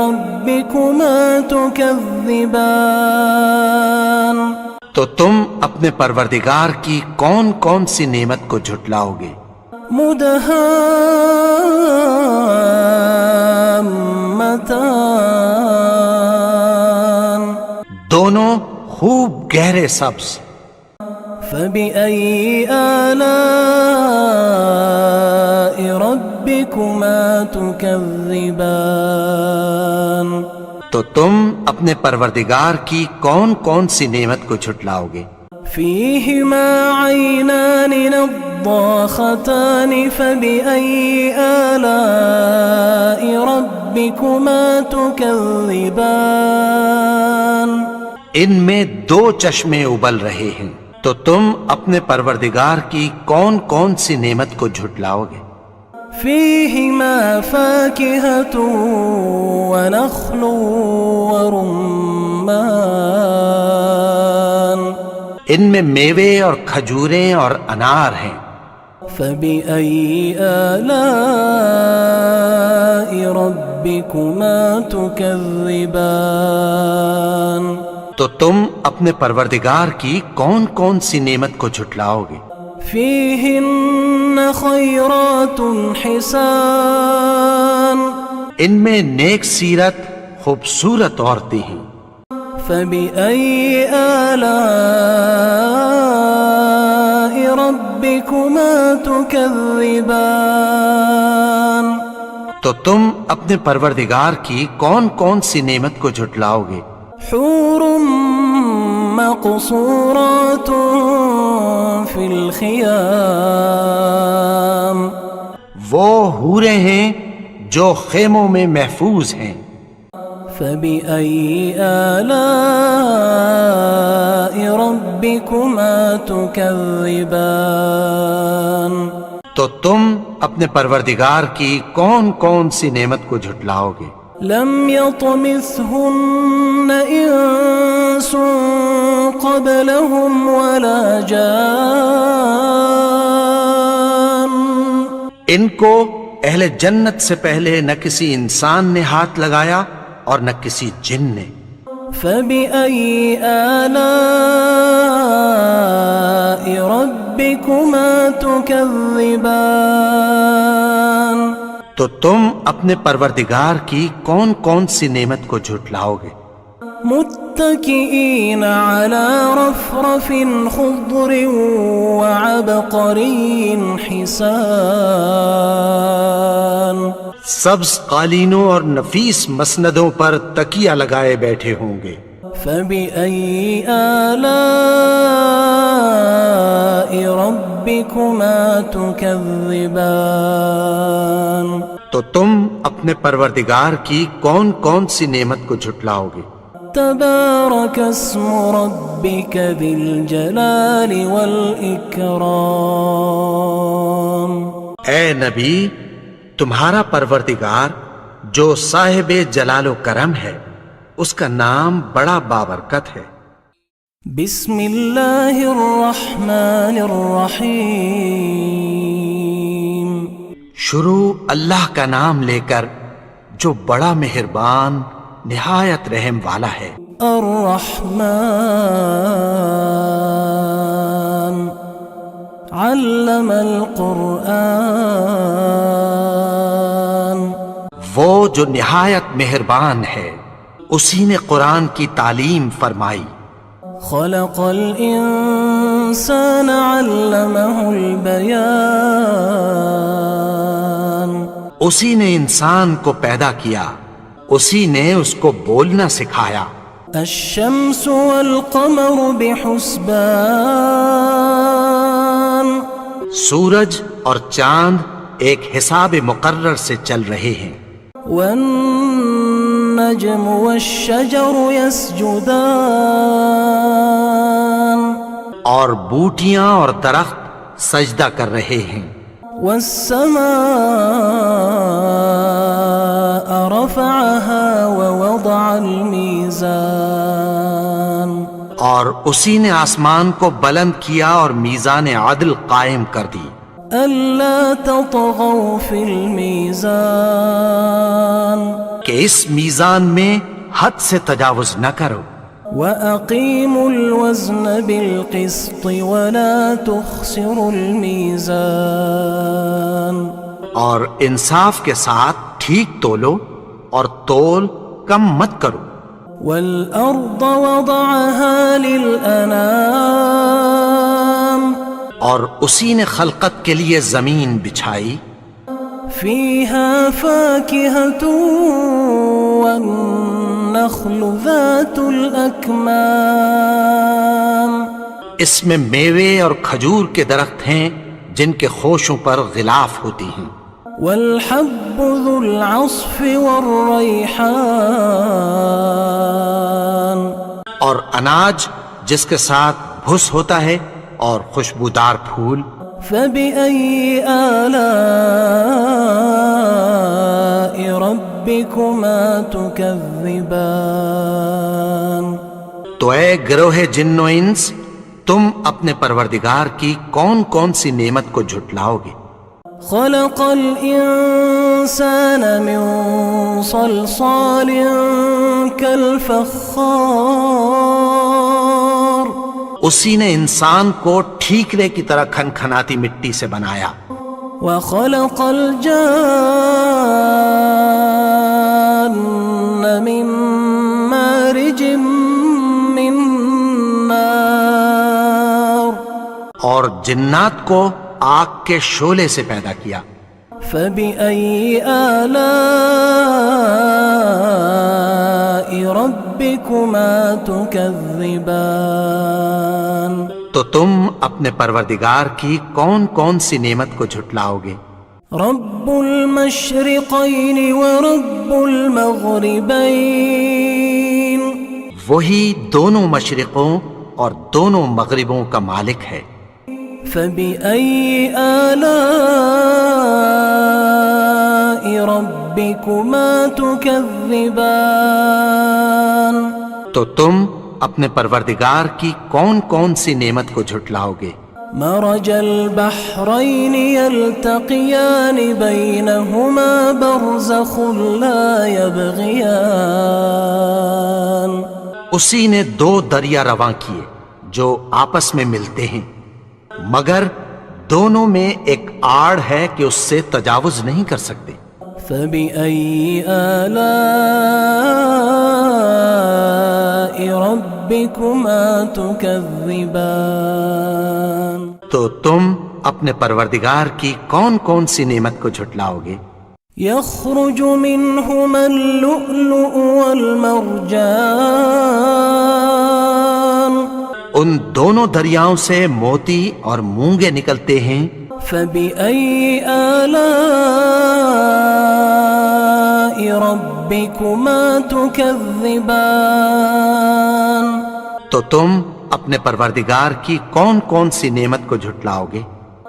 رَبِّكُمَا تُكَذِّبَانِ تو تم اپنے پروردگار کی کون کون سی نعمت کو جھٹلاؤ گے؟ مُدْهَامَّتَانِ دونوں خوب گہرے سبز۔ فَبِأَيِّ آلَاءِ رَبِّكُمَا تُكَذِّبَانِ تو تم اپنے پروردگار کی کون کون سی نعمت کو جھٹلاؤ گے؟ فيهما عينان نضاختان فبأي آلاء ربكما تكذبان ان میں دو چشمے ابل رہے ہیں، تو تم اپنے پروردگار کی کون کون سی نعمت کو جھٹلاؤ گے؟ فيهما فاكهة ونخل ورمان ان میں میوے اور کھجوریں اور انار ہیں۔ فبأي آلاء ربكما تكذبان تو تم اپنے پروردگار کی کون کون سی نعمت کو جھٹلاؤ گے؟ فيهن خيرات حسان ان میں نیک سیرت خوبصورت عورتیں ہیں۔ فبأي آلاء ربكما تكذبان تو تم اپنے پروردگار کی کون کون سی نعمت کو جھٹلاؤ گے؟ حور مقصورات في الخيام وہ حوریں ہیں جو خیموں میں محفوظ ہیں۔ فبأي آلاء ربكما تكذبان تو تم اپنے پروردگار کی کون کون سی نعمت کو جھٹلاؤ گے؟ لم يطمثهن انس قبلهم ولا جان ان کو اہل جنت سے پہلے نہ کسی انسان نے ہاتھ لگایا اور نہ کسی جن نے۔ فبأي آلاء ربكما تكذبان تو تم اپنے پروردگار کی کون کون سی نعمت کو جھٹلاؤ گے؟ متكئين على رفرف خضر وعبقري حسان سبز قالینوں اور نفیس مسندوں پر تکیہ لگائے بیٹھے ہوں گے۔ فبأي آلاء ربكما تكذبان تو تم اپنے پروردگار کی کون کون سی نعمت کو جھٹلاؤ گے؟ تبارك اسم ربك ذي الجلال والإكرام اے نبی، تمہارا پروردگار جو صاحب جلال و کرم ہے، اس کا نام بڑا بابرکت ہے۔ بسم اللہ الرحمن الرحیم شروع اللہ کا نام لے کر جو بڑا مہربان نہایت رحم والا ہے۔ الرحمن علم القرآن وہ جو نہایت مہربان ہے، اسی نے قرآن کی تعلیم فرمائی۔ خلق الانسان علمہ البیان اسی نے انسان کو پیدا کیا، اسی نے اس کو بولنا سکھایا۔ الشمس والقمر بحسبان سورج اور چاند ایک حساب مقرر سے چل رہے ہیں۔ والنجم والشجر يسجدان اور بوٹیاں اور درخت سجدہ کر رہے ہیں۔ والسماء رفعها ووضع الميزان اور اسی نے آسمان کو بلند کیا اور میزان عدل قائم کر دی۔ ألا تطغوا في الميزان کہ اس میزان میں حد سے تجاوز نہ کرو۔ وَأَقِيمُوا الْوَزْنَ بِالْقِسْطِ وَلَا تُخْسِرُوا الْمِيزَانَ اور انصاف کے ساتھ ٹھیک تولو اور تول کم مت کرو۔ وَالْأَرْضَ وَضَعَهَا لِلْأَنَامِ اور اسی نے خلقت کے لیے زمین بچھائی، فِيهَا فَاكِهَةٌ وَالنَّخْلُ ذَاتُ الْأَكْمَامِ اس میں میوے اور کھجور کے درخت ہیں جن کے خوشوں پر غلاف ہوتی ہیں، والحب ذو العصف والریحان، اور اناج جس کے ساتھ بھس ہوتا ہے اور خوشبودار پھول۔ فبأي آلاء ربكما تكذبان؟ تو اے گروہ جن و انس، تم اپنے پروردگار کی کون کون سی نعمت کو جھٹلاؤ گے؟ خلق الإنسان من صلصال كالفخار، اسی نے انسان کو ٹھیکرے کی طرح کھنکھناتی مٹی سے بنایا، وخلق الجان من مارج من نار، اور جنات کو آگ کے شعلے سے پیدا کیا۔ فبأي آلاء ربكما تكذبان؟ تو تم اپنے پروردگار کی کون کون سی نعمت کو جھٹلاؤ گے؟ رب المشرقین ورب المغربین، وہی دونوں مشرقوں اور دونوں مغربوں کا مالک ہے۔ فبأي آلاء ربكما تكذبان؟ تو تم اپنے پروردگار کی کون کون سی نعمت کو جھٹلاؤ گے؟ مرج البحرین یلتقیان بینہما برزخ لا یبغیان، اسی نے دو دریا رواں کیے جو آپس میں ملتے ہیں، مگر دونوں میں ایک آڑ ہے کہ اس سے تجاوز نہیں کر سکتے۔ فبأي آلاء ربكما تكذبان؟ تو تم اپنے پروردگار کی کون کون سی نعمت کو جھٹلاؤ گے؟ يخرج منهما اللؤلؤ والمرجان، ان دونوں دریاؤں سے موتی اور مونگے نکلتے ہیں۔ فبأي آلاء ربكما تكذبان؟ تو تم اپنے پروردگار کی کون کون سی نعمت کو جھٹلاؤ گے؟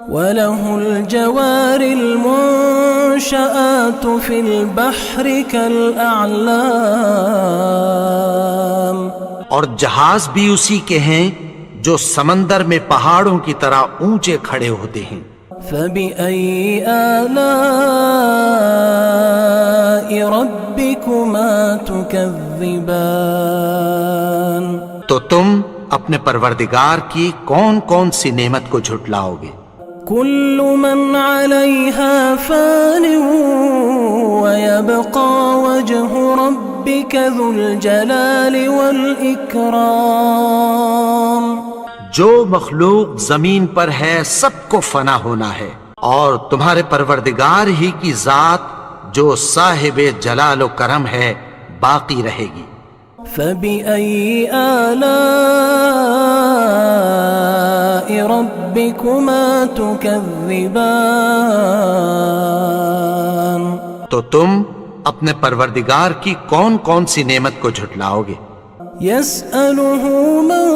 وَلَهُ الْجَوَارِ الْمُنشَآتُ فِي الْبَحْرِ كَالْأَعْلَامِ، اور جہاز بھی اسی کے ہیں جو سمندر میں پہاڑوں کی طرح اونچے کھڑے ہوتے ہیں۔ فبأي آلاء ربكما تكذبان؟ تو تم اپنے پروردگار کی کون کون سی نعمت کو جھٹلاؤ گے؟ كل من عليها فان ويبقى وجه ربك ذو الجلال والإكرام، جو مخلوق زمین پر ہے سب کو فنا ہونا ہے، اور تمہارے پروردگار ہی کی ذات جو صاحب جلال و کرم ہے باقی رہے گی۔ فبأي آلاء ربكما تكذبان؟ تو تم اپنے پروردگار کی کون کون سی نعمت کو جھٹلاؤ گے؟ يسأله من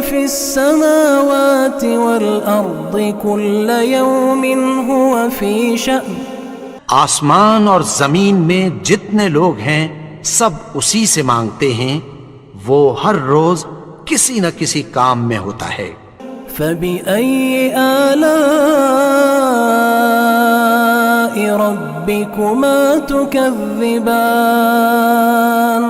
في السماوات والأرض كل يوم هو في شأن، آسمان اور زمین میں جتنے لوگ ہیں سب اسی سے مانگتے ہیں، وہ ہر روز کسی نہ کسی کام میں ہوتا ہے۔ فبأي آلاء ربكما تكذبان؟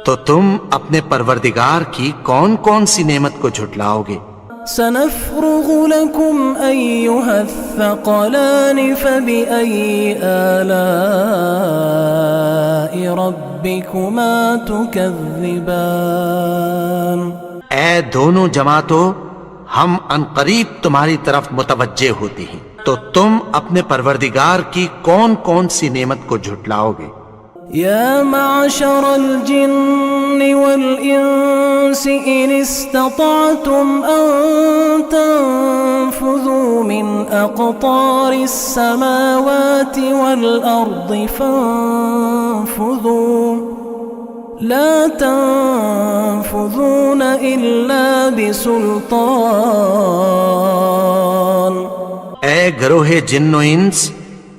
تو تم اپنے پروردگار کی کون کون سی نعمت کو جھٹلاؤ گے؟ سنفرغ لكم أيها الثقلان فبأي آلاء ربكما تكذبان؟ اے دونوں جماعتوں، ہم عنقریب تمہاری طرف متوجہ ہوتے ہیں، تو تم اپنے پروردگار کی کون کون سی نعمت کو جھٹلاؤ گے؟ يا معشر الجن والإنس إن استطعتم أن تنفذوا من أقطار السماوات والأرض فانفذوا لا تنفذون إلا بسلطان. اے گروہ جن و انس،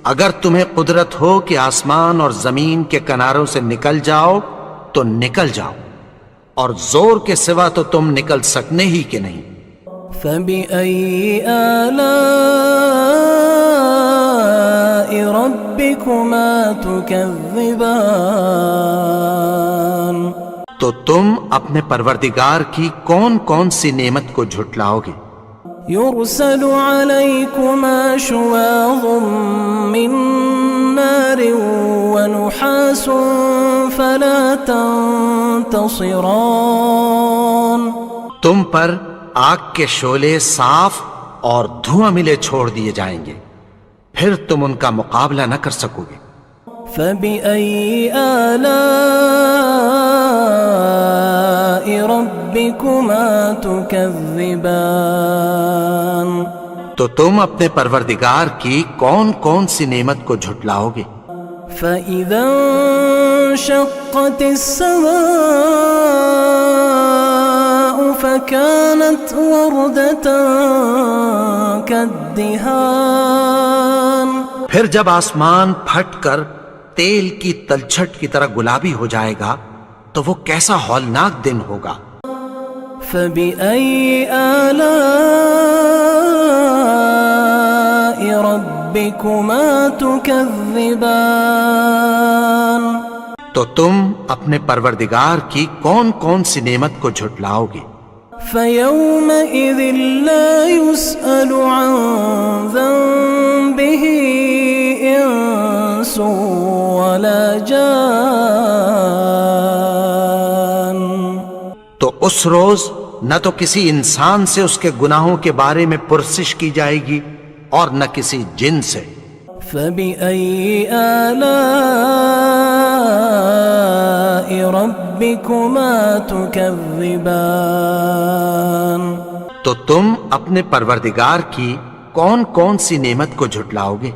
اگر تمہیں قدرت ہو کہ آسمان اور زمین کے کناروں سے نکل جاؤ تو نکل جاؤ، اور زور کے سوا تو تم نکل سکنے ہی کہ نہیں. فبأي آلاء ربكما تكذبان. تو تم اپنے پروردگار کی کون کون سی نعمت کو جھٹلاؤ گے؟ يرسل عليكما شواظ من نار ونحاس فلا تنتصران. تم پر آگ کے شعلے صاف اور دھواں ملے چھوڑ دیے جائیں گے، پھر تم ان کا مقابلہ نہ کر سکو گے. فبأي آلاء ربكما تكذبان. تو تم اپنے پروردگار کی کون کون سی نعمت کو جھٹلاؤ گے؟ فإذا انشقت السماء فكانت وردة كالدهان. پھر جب آسمان پھٹ کر تیل کی تلچھٹ کی طرح گلابی ہو جائے گا تو وہ کیسا ہولناک دن ہوگا. فبأي آلاء ربكما تكذبان. تو تم اپنے پروردگار کی کون کون سی نعمت کو جھٹلاؤ گے؟ فيومئذ لا يسأل عن ذنبه إنس ولا جان. تو اس روز نہ تو کسی انسان سے اس کے گناہوں کے بارے میں پرسش کی جائے گی اور نہ کسی جن سے. فبأي آلاء ربكما تكذبان. تو تم اپنے پروردگار کی کون کون سی نعمت کو جھٹلاؤ گے؟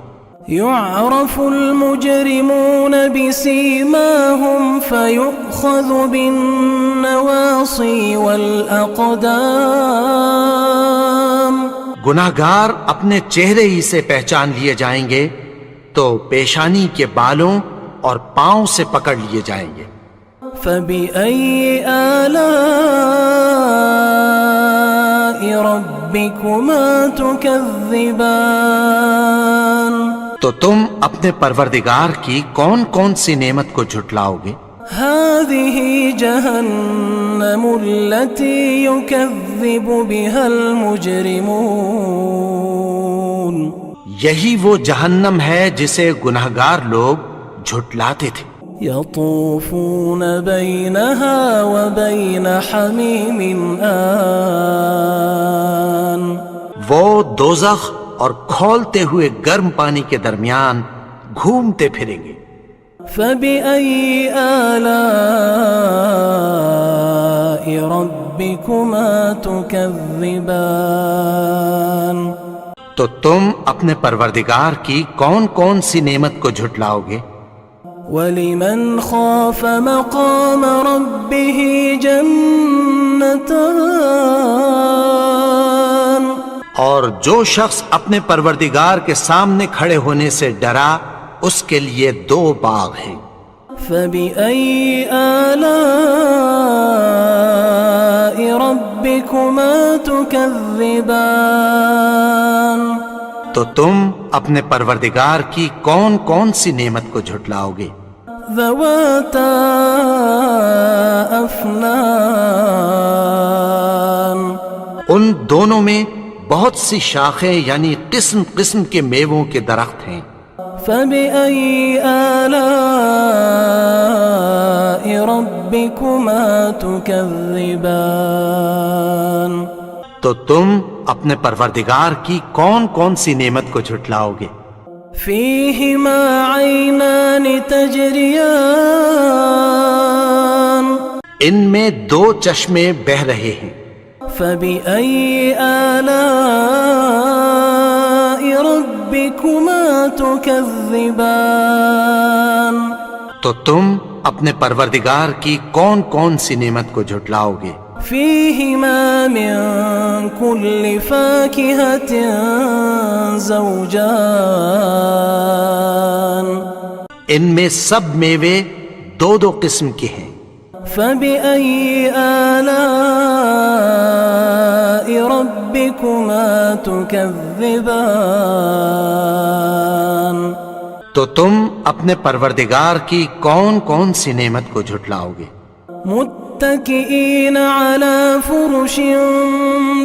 يعرف المجرمون بسيماهم فيؤخذ بالنواصي والأقدام. گناہگار اپنے چہرے ہی سے پہچان لیے جائیں گے تو پیشانی کے بالوں اور پاؤں سے پکڑ لیے جائیں گے. فبأي آلاء ربكما تكذبان. تو تم اپنے پروردگار کی کون کون سی نعمت کو جھٹلاؤ گے؟ هذه جهنم التي يكذب بها المجرمون. یہی وہ جہنم ہے جسے گناہگار لوگ جھٹلاتے تھے. يطوفون بينها وبين حميم آن. وہ دوزخ اور کھولتے ہوئے گرم پانی کے درمیان گھومتے پھریں گے. فبأي آلاء ربكما تكذبان. تو تم اپنے پروردگار کی کون کون سی نعمت کو جھٹلاؤ گے؟ وَلِمَنْ خَافَ مَقَامَ رَبِّهِ جَنَّتَانِ. اور جو شخص اپنے پروردگار کے سامنے کھڑے ہونے سے ڈرا اس کے لیے 2 باغ ہیں. فَبِأَيِّ آلَاءِ رَبِّكُمَا تُكَذِّبَانِ. تو تم اپنے پروردگار کی کون کون سی نعمت کو جھٹلاؤ گے؟ ذواتا افنان. ان دونوں میں بہت سی شاخیں یعنی قسم قسم کے میووں کے درخت ہیں. فبأي آلاء ربكما تكذبان. تو تم اپنے پروردگار کی کون کون سی نعمت کو جھٹلاؤ گے؟ فيهما عينان تجريان. ان میں 2 چشمے بہ رہے ہیں. فبأي آلاء ربكما تكذبان. تو تم اپنے پروردگار کی کون کون سی نعمت کو جھٹلاؤ گے؟ فيهما من كل فاكهة زوجان. ان میں سب میوے 2 قسم کے ہیں. فبأي آلاء ربكما تكذبان. تو تم اپنے پروردگار کی کون کون سی نعمت کو جھٹلاؤ گے؟ متكئين على فرش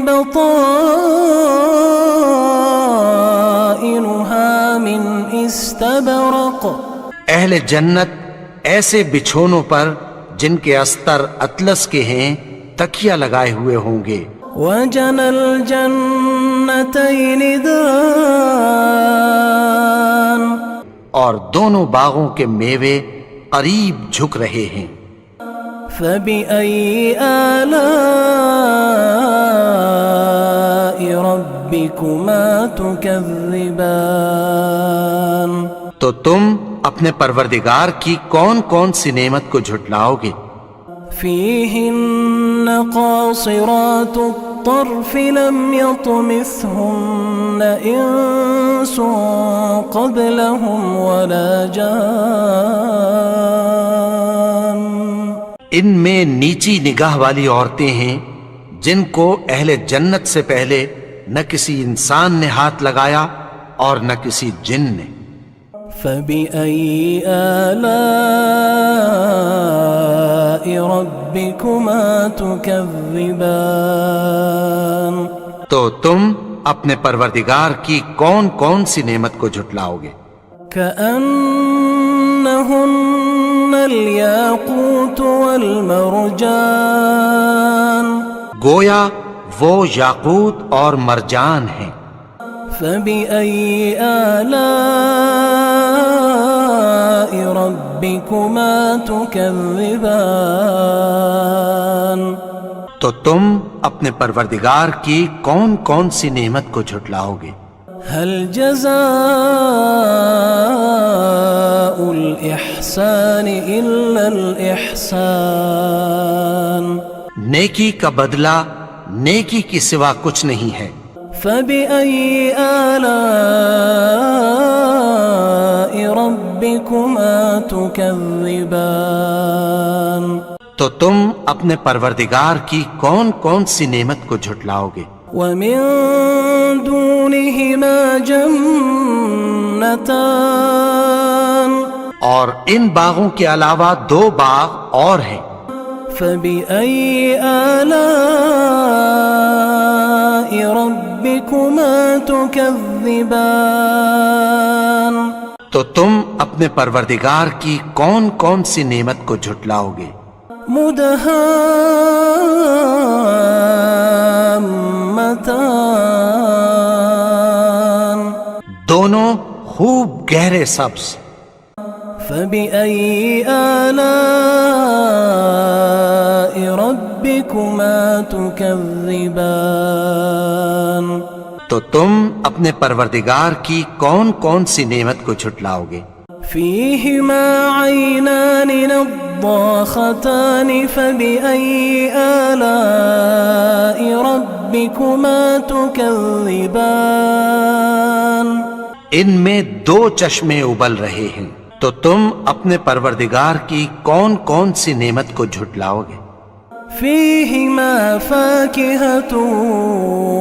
بطائنها من استبرق. اہل جنت ایسے بچھونوں پر جن کے استر اطلس کے ہیں تکیہ لگائے ہوئے ہوں گے. وجنى الجنتين دان. اور دونوں باغوں کے میوے قریب جھک رہے ہیں. فبأي آلاء ربكما تكذبان. تو تم اپنے پروردگار کی کون کون سی نعمت کو جھٹلاؤ گے؟ فيهن قاصرات الطرف لم يطمثهن إنس قبلهم ولا جان. ان میں نیچی نگاہ والی عورتیں ہیں جن کو اہل جنت سے پہلے نہ کسی انسان نے ہاتھ لگایا اور نہ کسی جن نے. فبأي آلاء ربكما تكذبان. تو تم اپنے پروردگار کی کون کون سی نعمت کو جھٹلاؤ گے؟ كأنهن الياقوت والمرجان. گویا وہ یاقوت اور مرجان ہیں. فبأي آلاء ربكما تكذبان. تو تم اپنے پروردگار کی کون کون سی نعمت کو جھٹلاؤ گے؟ هل جزاء الإحسان إلا الإحسان. نیکی کا بدلہ نیکی کی سوا کچھ نہیں ہے. فبأي آلاء ربكما تكذبان. تو تم اپنے پروردگار کی کون کون سی نعمت کو جھٹلاؤ گے؟ ومن دونهما جنتان. اور ان باغوں کے علاوہ 2 باغ اور ہیں. فبأي آلاء ربكما تكذبان. تو تم اپنے پروردگار کی کون کون سی نعمت کو جھٹلاؤ گے؟ مدهامتان. دونوں خوب گہرے سبز. فبأي آلاء ربكما تكذبان. تو تم اپنے پروردگار کی کون کون سی نعمت کو جھٹلاؤ گے؟ فيهما عينان نضاختان. فبأي آلاء ربكما تكذبان. ان میں 2 چشمے ابل رہے ہیں. تو تم اپنے پروردگار کی کون کون سی نعمت کو جھٹلاؤ گے؟ فيهما فاكهة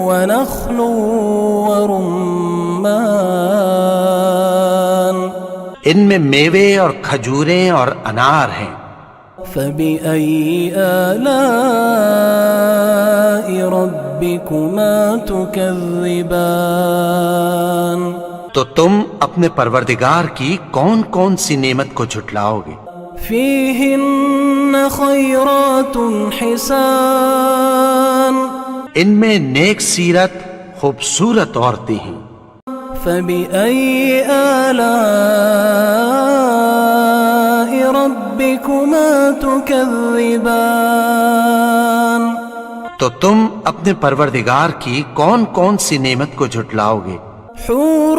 ونخل ورمان. ان میں میوے اور کھجوریں اور انار ہیں. فبأي آلاء ربكما تكذبان. تو تم اپنے پروردگار کی کون کون سی نعمت کو جھٹلاؤ گے؟ فيهن خيرات حسان. ان میں نیک سیرت خوبصورت عورتیں ہیں. فبأي آلاء ربكما تكذبان تو تم اپنے پروردگار کی کون کون سی نعمت کو جھٹلاؤ گے؟ حور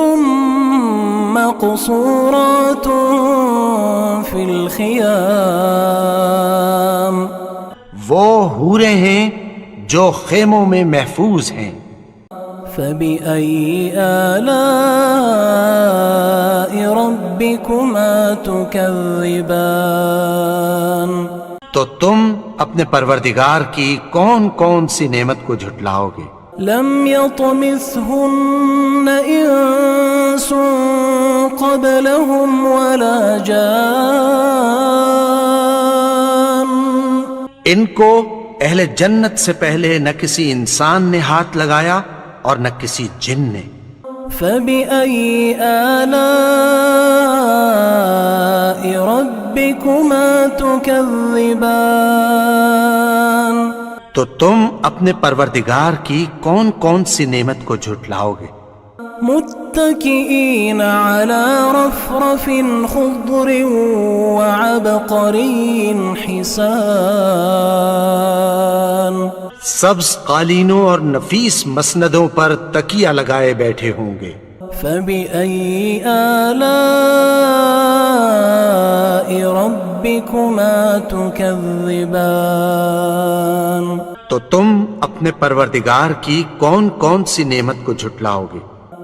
مقصورات في الخيام وہ حوریں ہیں جو خیموں میں محفوظ ہیں۔ فبأي آلاء ربكما تكذبان تو تم اپنے پروردگار کی کون کون سی نعمت کو جھٹلاؤ گے؟ لم يطمثهن إنس قبلهم ولا جان ان کو اہل جنت سے پہلے نہ کسی انسان نے ہاتھ لگایا اور نہ کسی جن نے۔ فبأي آلاء ربكما تكذبان تو تم اپنے پروردگار کی کون کون سی نعمت کو جھٹلاؤ گے؟ متكئين على رفرف خضر وعبقري حسان سبز قالینوں اور نفیس مسندوں پر تکیہ لگائے بیٹھے ہوں گے۔ فبأي آلاء ربكما تكذبان تو تم اپنے پروردگار کی کون کون سی نعمت کو جھٹلاؤ گے؟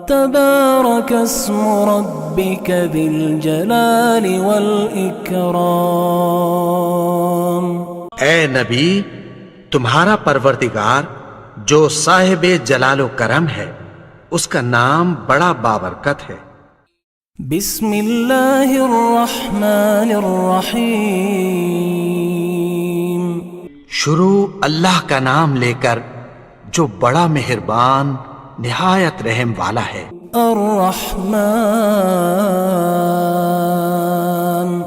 تبارك اسم ربك ذي الجلال والإكرام اے نبی، تمہارا پروردگار جو صاحب جلال و کرم ہے، اس کا نام بڑا بابرکت ہے۔ بسم اللہ الرحمن الرحیم شروع اللہ کا نام لے کر جو بڑا مہربان نہایت رحم والا ہے۔ الرحمن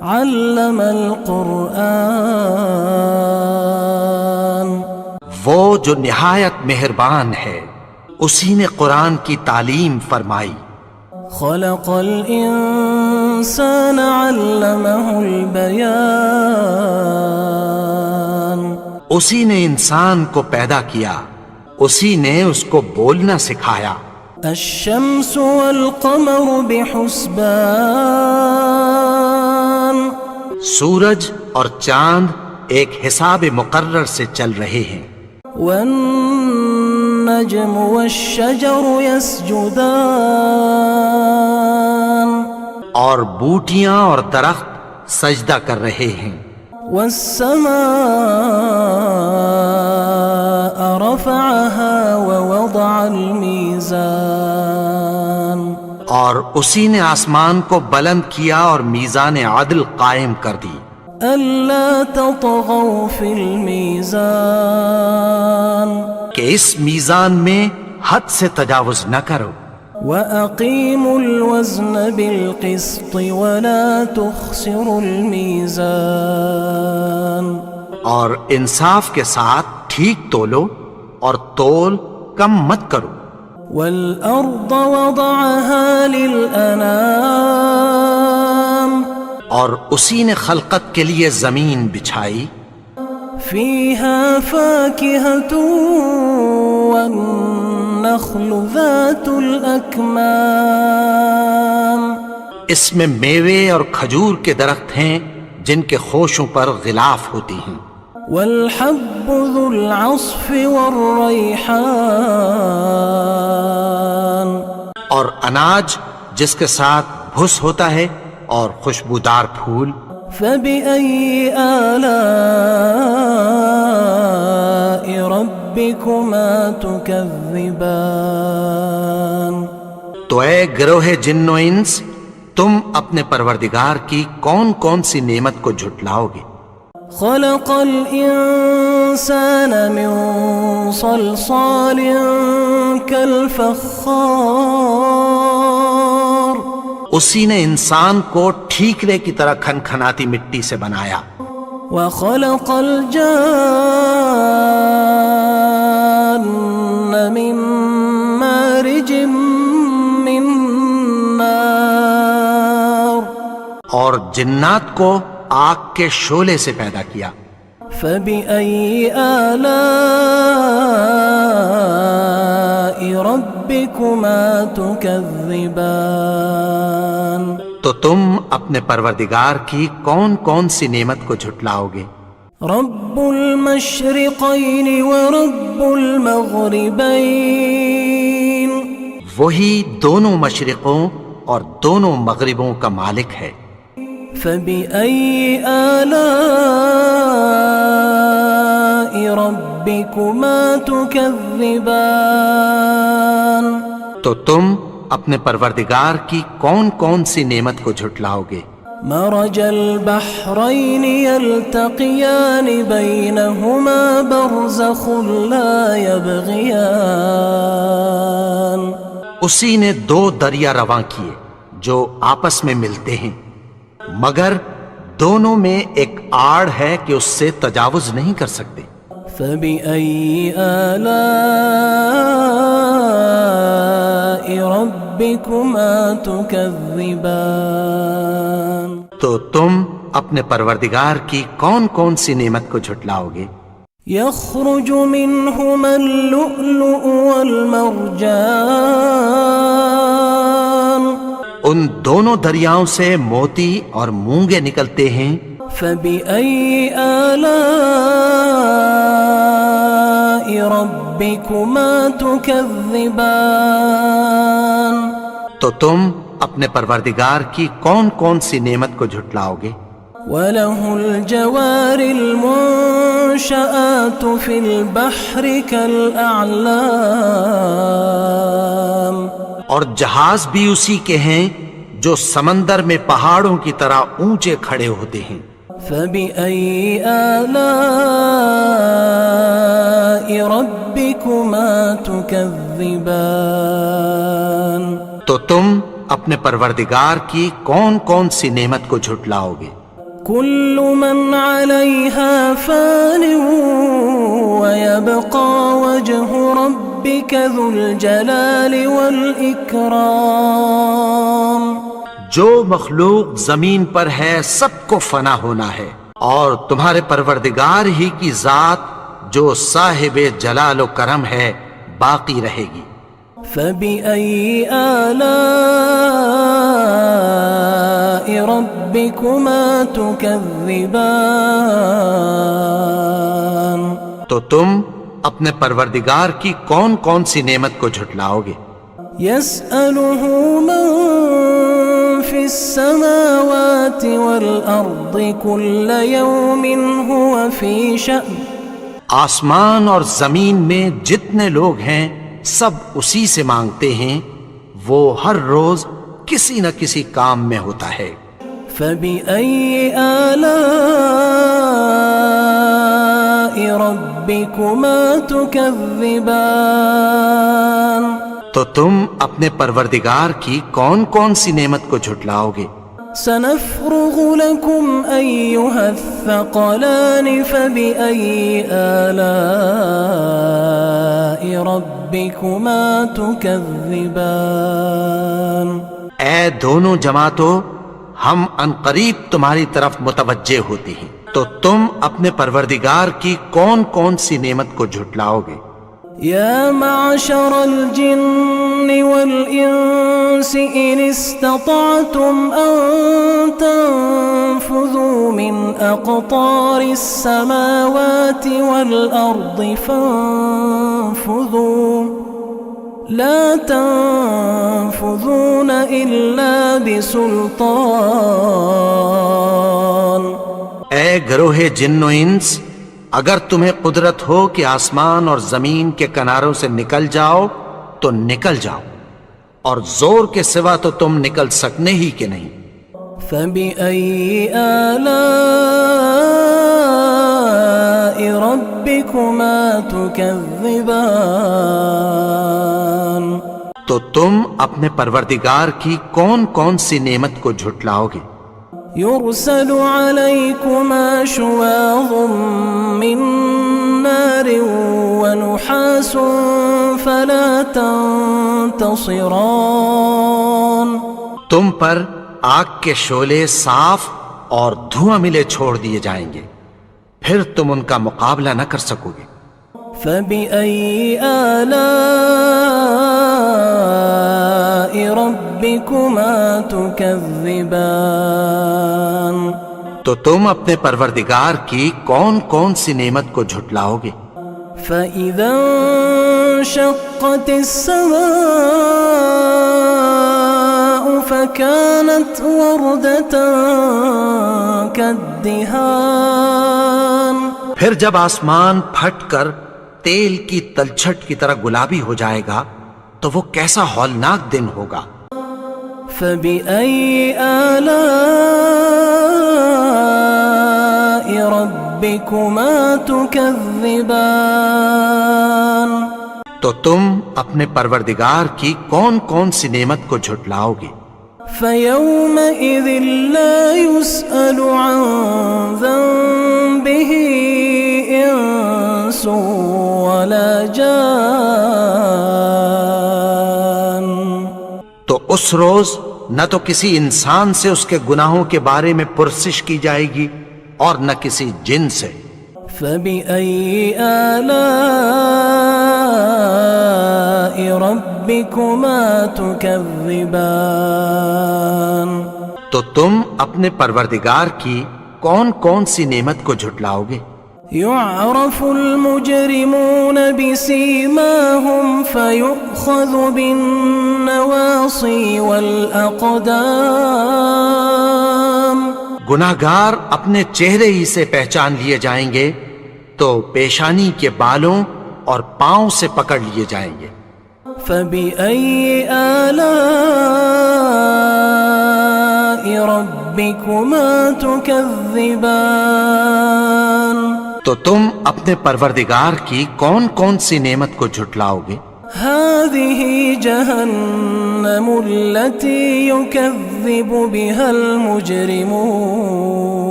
علم القرآن وہ جو نہایت مہربان ہے، اسی نے قرآن کی تعلیم فرمائی۔ خلق الانسان علمہ البیان اسی نے انسان کو پیدا کیا، اسی نے اس کو بولنا سکھایا۔ الشمس والقمر بحسبان سورج اور چاند ایک حساب مقرر سے چل رہے ہیں۔ والنجم والشجر يسجدان اور بوٹیاں اور درخت سجدہ کر رہے ہیں۔ والسماء رفعها ووضع الميزان اور اسی نے آسمان کو بلند کیا اور میزان عدل قائم کر دی۔ ألا تطغوا في الميزان کہ اس میزان میں حد سے تجاوز نہ کرو۔ وأقيموا الوزن بالقسط ولا تخسروا الميزان اور انصاف کے ساتھ ٹھیک تولو اور تول کم مت کرو۔ والأرض وضعها للأنام اور اسی نے خلقت کے لیے زمین بچھائی، فيها فاكهة والنخل ذات الأكمام اس میں میوے اور کھجور کے درخت ہیں جن کے خوشوں پر غلاف ہوتی ہیں، والحب ذو العصف والريحان اور اناج جس کے ساتھ بھس ہوتا ہے اور خوشبودار پھول۔ فبأي آلاء ربكما تكذبان تو اے گروہ جن و انس، تم اپنے پروردگار کی کون کون سی نعمت کو جھٹلاؤ گے؟ خلق الإنسان من صلصال كالفخار اسی نے انسان کو ٹھیکرے کی طرح کھنکھناتی مٹی سے بنایا۔ وخلق الجان من مارج من نار اور جنات کو آگ کے شعلے سے پیدا کیا۔ فبأي آلاء ربكما تكذبان؟ تو تم اپنے پروردگار کی کون کون سی نعمت کو جھٹلاؤ گے؟ رب المشرقين ورب المغربين، وہی دونوں مشرقوں اور دونوں مغربوں کا مالک ہے۔ فبأي آلاء ربكما تكذبان؟ تو تم اپنے پروردگار کی کون کون سی نعمت کو جھٹلاؤ گے؟ مرج البحرين يلتقيان بينهما برزخ لا يبغيان، اسی نے دو دریا رواں کیے جو آپس میں ملتے ہیں، مگر دونوں میں ایک آڑ ہے کہ اس سے تجاوز نہیں کر سکتے۔ فبأي آلاء ربكما تكذبان؟ تو تم اپنے پروردگار کی کون کون سی نعمت کو جھٹلاؤ گے؟ يخرج منهما اللؤلؤ والمرجان، ان دونوں دریاؤں سے موتی اور مونگے نکلتے ہیں۔ فبأي آلاء ربكما تكذبان؟ تو تم اپنے پروردگار کی کون کون سی نعمت کو جھٹلاؤ گے؟ وله الجوار المنشآت في البحر كالأعلام، اور جہاز بھی اسی کے ہیں جو سمندر میں پہاڑوں کی طرح اونچے کھڑے ہوتے ہیں۔ فبأي آلاء ربكما تكذبان؟ تو تم اپنے پروردگار کی کون کون سی نعمت کو جھٹلاؤ گے؟ كل من عليها فان ويبقى وجه ربك ذو الجلال والإكرام، جو مخلوق زمین پر ہے سب کو فنا ہونا ہے، اور تمہارے پروردگار ہی کی ذات جو صاحب جلال و کرم ہے باقی رہے گی۔ فبأي آلاء ربكما تكذبان؟ تو تم اپنے پروردگار کی کون کون سی نعمت کو جھٹلاؤ گے؟ يسأله من في السماوات والأرض كل يوم هو في شأن، آسمان اور زمین میں جتنے لوگ ہیں سب اسی سے مانگتے ہیں، وہ ہر روز کسی نہ کسی کام میں ہوتا ہے۔ فبأي آلاء ربكما تكذبان؟ تو تم اپنے پروردگار کی کون کون سی نعمت کو جھٹلاؤ گے؟ سنفرغ لكم أيها الثقلان فبأي آلاء ربكما تكذبان؟ اے دونوں جماعتوں، ہم عنقریب تمہاری طرف متوجہ ہوتے ہیں، تو تم اپنے پروردگار کی کون کون سی نعمت کو جھٹلاؤ گے؟ يا معشر الجن والإنس إن استطعتم أن تنفذوا من أقطار السماوات والأرض فانفذوا لا تنفذون إلا بسلطان۔ اے گروہ جن و انس، اگر تمہیں قدرت ہو کہ آسمان اور زمین کے کناروں سے نکل جاؤ تو نکل جاؤ، اور زور کے سوا تو تم نکل سکنے ہی کہ نہیں۔ فبأي آلاء ربكما تكذبان؟ تو تم اپنے پروردگار کی کون کون سی نعمت کو جھٹلاؤ گے؟ يرسل عليكما شواظ من نار ونحاس فلا تنتصران۔ تم پر آگ کے شعلے صاف اور دھواں ملے چھوڑ دیے جائیں گے، پھر تم ان کا مقابلہ نہ کر سکو گے۔ فبأي آلاء ربكما تكذبان تو تم اپنے پروردگار کی کون کون سی نعمت کو جھٹلاؤ گے؟ فإذا انشقت السماء فكانت وردة كالدهان پھر جب آسمان پھٹ کر تیل کی تلچھٹ کی طرح گلابی ہو جائے گا تو وہ کیسا ہولناک دن ہوگا۔ فبأي آلاء ربكما تكذبان تو تم اپنے پروردگار کی کون کون سی نعمت کو جھٹلاؤ گے؟ فيومئذ لا يسأل عن ذنبه إنس ولا جان تو اس روز نہ تو کسی انسان سے اس کے گناہوں کے بارے میں پرسش کی جائے گی اور نہ کسی جن سے۔ فبأي آلاء ربكما تكذبان تو تم اپنے پروردگار کی کون کون سی نعمت کو جھٹلاؤ گے؟ يعرف المجرمون بسيماهم فيؤخذ بالنواصي والأقدام گناہگار اپنے چہرے ہی سے پہچان لیے جائیں گے تو پیشانی کے بالوں اور پاؤں سے پکڑ لیے جائیں گے۔ فبأي آلاء ربكما تكذبان تو تم اپنے پروردگار کی کون کون سی نعمت کو جھٹلاؤ گے؟ هذه جهنم التي يكذب بها المجرمون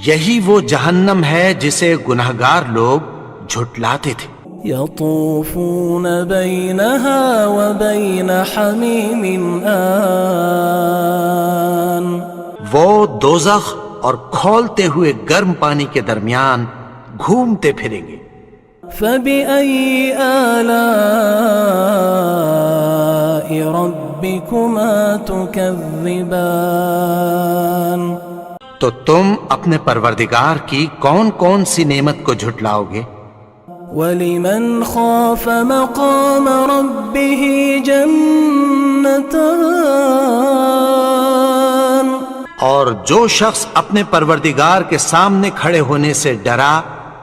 یہی وہ جہنم ہے جسے گناہگار لوگ جھٹلاتے تھے۔ يطوفون بينها وبين حميم آن وہ دوزخ اور کھولتے ہوئے گرم پانی کے درمیان گھومتے پھریں گے۔ فبأي آلاء ربكما تكذبان تو تم اپنے پروردگار کی کون کون سی نعمت کو جھٹلاؤ گے؟ ولمن خاف مقام ربه جنتان اور جو شخص اپنے پروردگار کے سامنے کھڑے ہونے سے ڈرا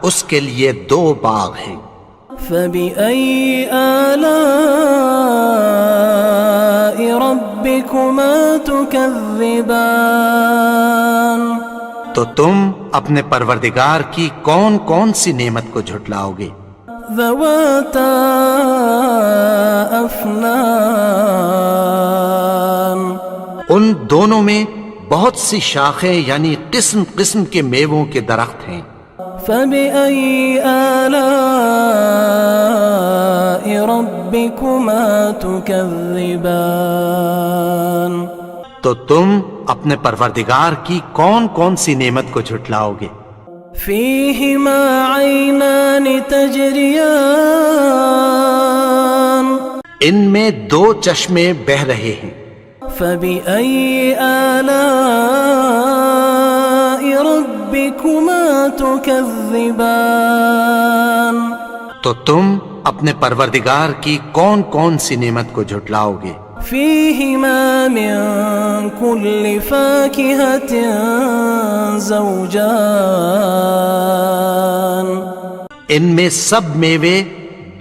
اس کے لیے 2 باغ ہیں۔ فبأي آلاء ربكما تكذبان تو تم اپنے پروردگار کی کون کون سی نعمت کو جھٹلاؤ گے؟ ذواتا افنان ان دونوں میں بہت سی شاخیں یعنی قسم قسم کے میووں کے درخت ہیں۔ فبأي آلاء ربكما تكذبان تو تم اپنے پروردگار کی کون کون سی نعمت کو جھٹلاؤ گے؟ فيهما عينان تجريان ان میں 2 چشمے بہہ رہے ہیں۔ فبأي آلاء ربكما تكذبان تو تم اپنے پروردگار کی کون کون سی نعمت کو جھٹلاؤ گے؟ فيهما من كل فاكهة زوجان ان میں سب میوے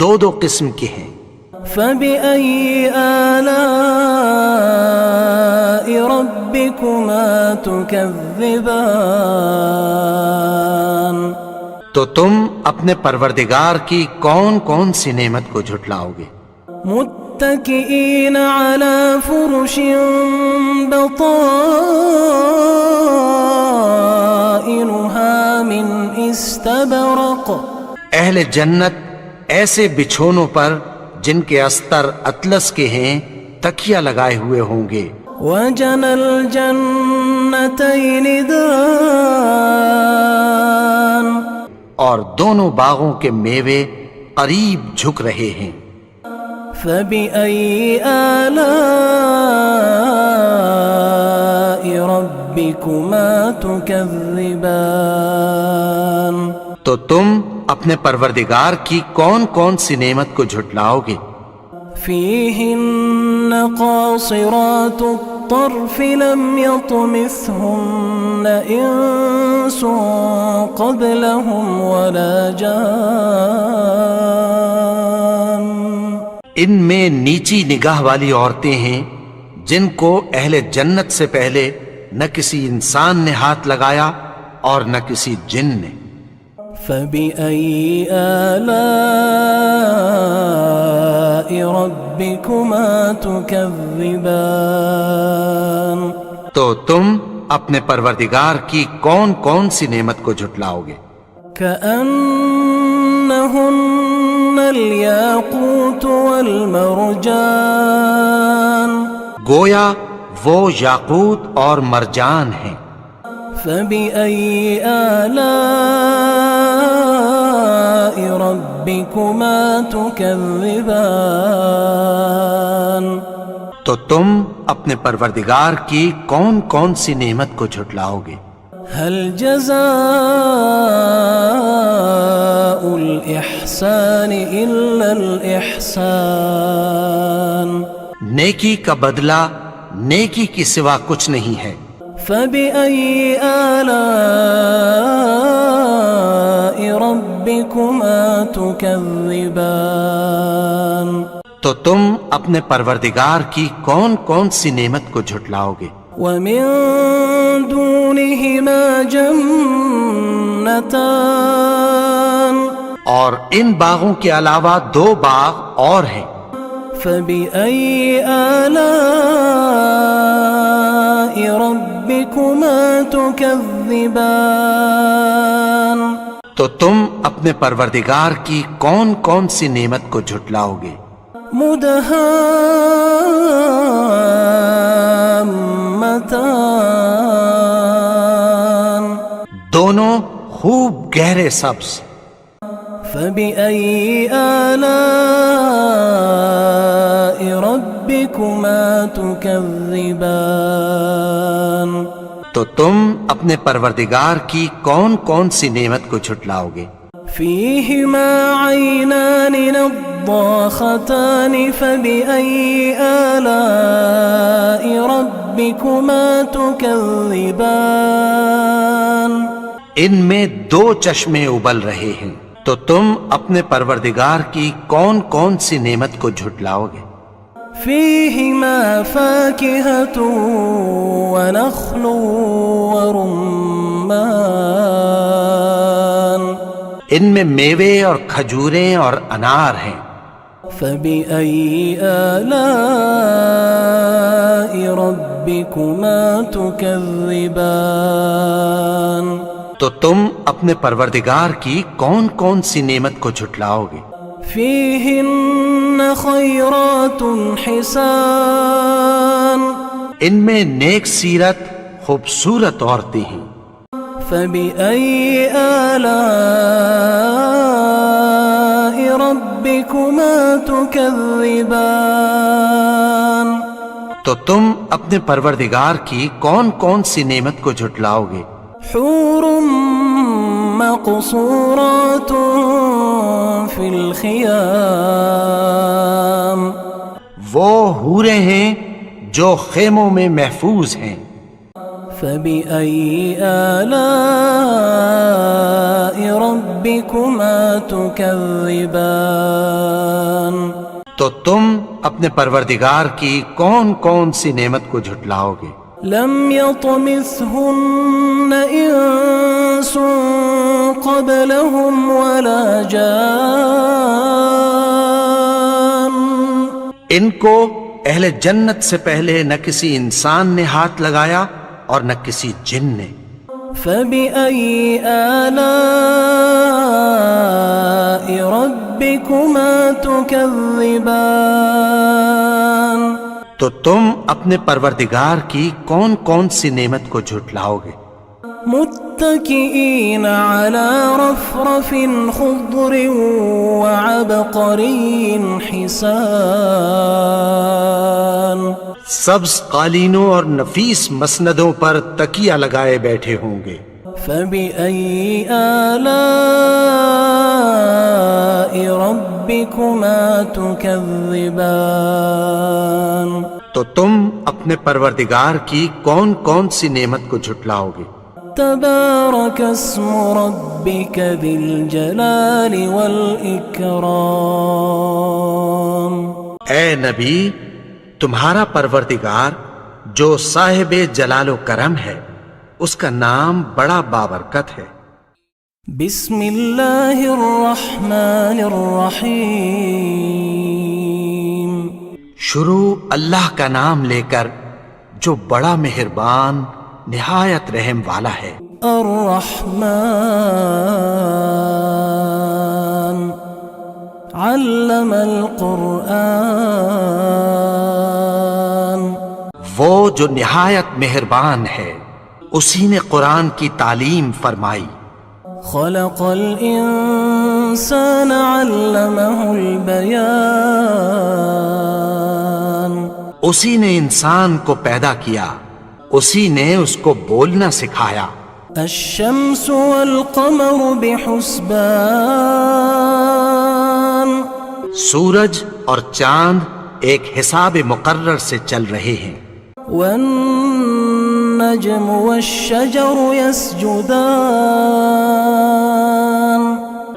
2 قسم کے ہیں۔ فبأي آلاء ربكما تكذبان تو تم اپنے پروردگار کی کون کون سی نعمت کو جھٹلاؤ گے؟ متكئين على فرش بطائنها من استبرق اہل جنت ایسے بچھونوں پر جن کے استر اطلس کے ہیں تکیہ لگائے ہوئے ہوں گے۔ وجنى الجنتين دان اور دونوں باغوں کے میوے قریب جھک رہے ہیں. فبأي آلاء ربكما تكذبان تو تم اپنے پروردگار کی کون کون سی نعمت کو جھٹلاؤ گے؟ فيهن قاصرات الطرف لم يطمثهن إنس قبلهم ولا جان. ان میں نیچی نگاہ والی عورتیں ہیں جن کو اہل جنت سے پہلے نہ کسی انسان نے ہاتھ لگایا اور نہ کسی جن نے. فبأي آلاء ربكما تكذبان تو تم اپنے پروردگار کی کون کون سی نعمت کو جھٹلاؤ گے؟ كأنهن الياقوت والمرجان گویا وہ یاقوت اور مرجان ہیں. فبأي آلاء ربكما تكذبان تو تم اپنے پروردگار کی کون کون سی نعمت کو جھٹلاؤ گے؟ هل جزاء الإحسان إلا الإحسان نیکی کا بدلہ نیکی کی سوا کچھ نہیں ہے. فبأي آلاء ربكما تكذبان تو تم اپنے پروردگار کی کون کون سی نعمت کو جھٹلاؤ گے؟ ومن دونهما جنتان اور ان باغوں کے علاوہ دو باغ اور ہیں. فبأي آلاء ربكما تكذبان تو تم اپنے پروردگار کی کون کون سی نعمت کو جھٹلاؤ گے؟ مدهامتان دونوں خوب گہرے سبز. فبأي آلاء ربكما تكذبان تو تم اپنے پروردگار کی کون کون سی نعمت کو جھٹلاؤ گے؟ فيهما عينان نضاختان فبأي آلاء ربكما تكذبان ان میں دو چشمے ابل رہے ہیں تو تم اپنے پروردگار کی کون کون سی نعمت کو جھٹلاؤ گے؟ فيهما فاكهة ونخل ورمان ان میں میوے اور کھجوریں اور انار ہیں. فبأي آلاء ربكما تكذبان تو تم اپنے پروردگار کی کون کون سی نعمت کو جھٹلاؤ گے؟ فيهن خيرات حسان ان میں نیک سیرت خوبصورت عورتیں ہیں. فبأي آلاء ربكما تكذبان تو تم اپنے پروردگار کی کون کون سی نعمت کو جھٹلاؤ گے؟ حور مقصورات في الخيام وہ حوریں ہیں جو خیموں میں محفوظ ہیں. فبأي آلاء ربكما تكذبان تو تم اپنے پروردگار کی کون کون سی نعمت کو جھٹلاؤ گے؟ لم يطمثهن إنس قبلهم ولا جان ان کو اہل جنت سے پہلے نہ کسی انسان نے ہاتھ لگایا اور نہ کسی جن نے. فبأي آلاء ربكما تكذبان تو تم اپنے پروردگار کی کون کون سی نعمت کو جھٹلاؤ گے؟ متكئين على رفرف خضر وعبقري حسان، سبز قالینوں اور نفیس مسندوں پر تکیہ لگائے بیٹھے ہوں گے۔ فبأي آلاء ربكما تكذبان، تو تم اپنے پروردگار کی کون کون سی نعمت کو جھٹلاؤ گے؟ تبارك اسم ربك ذي الجلال والإكرام۔ اے نبی، تمہارا پروردگار جو صاحب جلال و کرم ہے، اس کا نام بڑا بابرکت ہے۔ بسم اللہ الرحمن الرحیم، شروع اللہ کا نام لے کر جو بڑا مہربان نہایت رحم والا ہے۔ الرحمن علم القرآن، وہ جو نہایت مہربان ہے، اسی نے قرآن کی تعلیم فرمائی۔ خلق الانسان علمہ البیان، اسی نے انسان کو پیدا کیا، اسی نے اس کو بولنا سکھایا۔ الشمس والقمر بحسبان، سورج اور چاند ایک حساب مقرر سے چل رہے ہیں۔ والنجم والشجر يسجدان،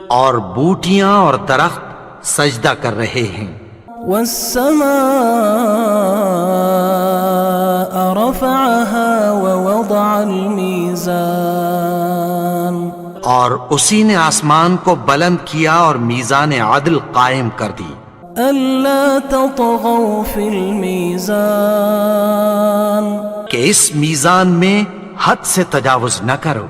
اور بوٹیاں اور درخت سجدہ کر رہے ہیں۔ والسماء رفعها ووضع الميزان، اور اسی نے آسمان کو بلند کیا اور میزان عدل قائم کر دی۔ ألا تطغوا في الميزان، کہ اس میزان میں حد سے تجاوز نہ کرو۔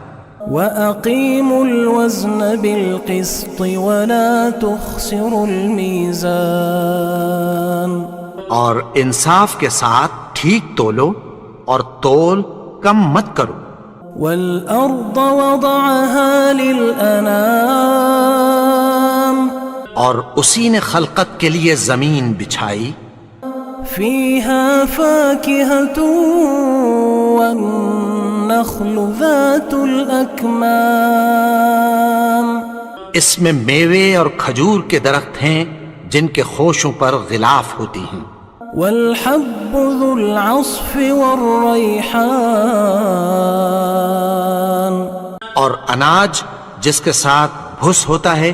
وأقيموا الوزن بالقسط ولا تخسروا الميزان، اور انصاف کے ساتھ ٹھیک تولو اور تول کم مت کرو۔ والأرض وضعها للأنام، اور اسی نے خلقت کے لیے زمین بچھائی، فيها فاكهة والنخل ذات الأكمام، اس میں میوے اور کھجور کے درخت ہیں جن کے خوشوں پر غلاف ہوتی ہیں۔ والحب ذو العصف والريحان، اور اناج جس کے ساتھ بھس ہوتا ہے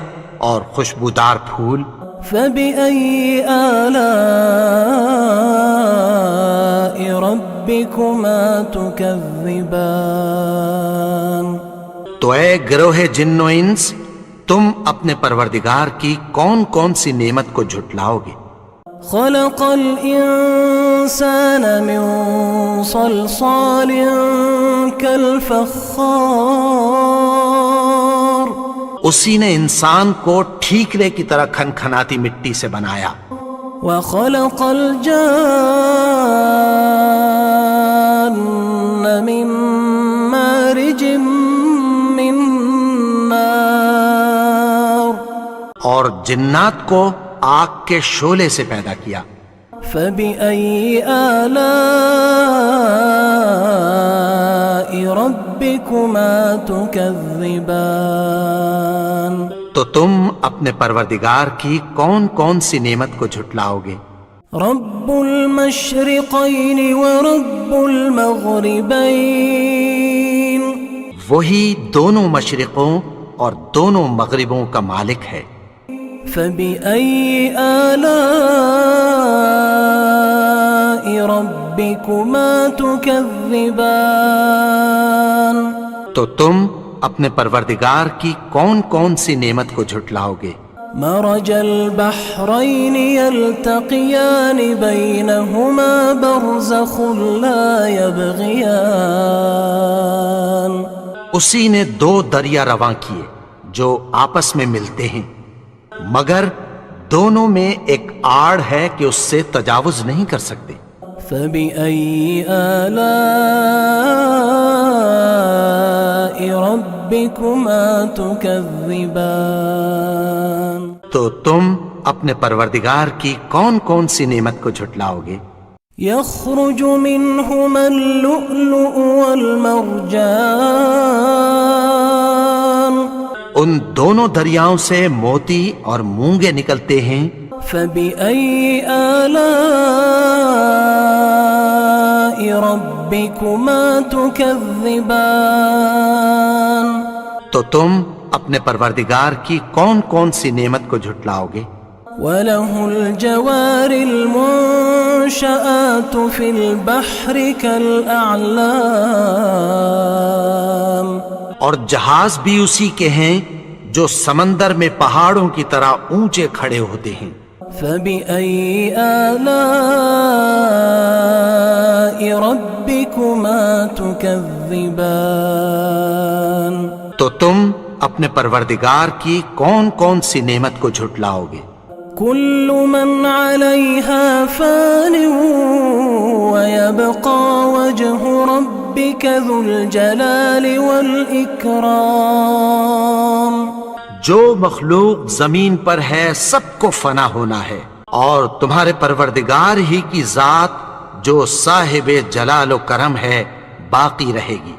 اور خوشبودار پھول۔ فبأي آلاء ربكما تكذبان، تو اے گروہ جن و انس، تم اپنے پروردگار کی کون کون سی نعمت کو جھٹلاؤ گے؟ خلق الإنسان من صلصال كالفخار، اسی نے انسان کو ٹھیکرے کی طرح کھنکھناتی مٹی سے بنایا۔ وخلق الجان من مارج من نار، اور جنات کو آگ کے شعلے سے پیدا کیا۔ فبأي آلاء ربكما تكذبان، تو تم اپنے پروردگار کی کون کون سی نعمت کو جھٹلاؤ گے؟ رب المشرقين ورب المغربين، وہی دونوں مشرقوں اور دونوں مغربوں کا مالک ہے۔ فبأي آلاء ربكما تكذبان، تو تم اپنے پروردگار کی کون کون سی نعمت کو جھٹلاؤ گے؟ مرج البحرين يلتقيان بينهما برزخ لا يبغيان، اسی نے دو دریا رواں کیے جو آپس میں ملتے ہیں، مگر دونوں میں ایک آڑ ہے کہ اس سے تجاوز نہیں کر سکتے۔ فبأي آلاء ربكما تكذبان؟ تو تم اپنے پروردگار کی کون کون سی نعمت کو جھٹلاؤ گے؟ يخرج منهما اللؤلؤ والمرجان، ان دونوں دریاؤں سے موتی اور مونگے نکلتے ہیں۔ فبأي آلاء ربكما تكذبان؟ تو تم اپنے پروردگار کی کون کون سی نعمت کو جھٹلاؤ گے؟ وَلَهُ الْجَوَارِ الْمُنشَآتُ فِي الْبَحْرِ كَالْأَعْلَامِ، اور جہاز بھی اسی کے ہیں جو سمندر میں پہاڑوں کی طرح اونچے کھڑے ہوتے ہیں۔ فَبِأَيِّ آلَاءِ رَبِّكُمَا تُكَذِّبَانِ؟ تو تم اپنے پروردگار کی کون کون سی نعمت کو جھٹلاؤ گے؟ كل من عليها فان ويبقى وجه ربك ذو الجلال والإكرام، جو مخلوق زمین پر ہے سب کو فنا ہونا ہے، اور تمہارے پروردگار ہی کی ذات جو صاحب جلال و کرم ہے باقی رہے گی۔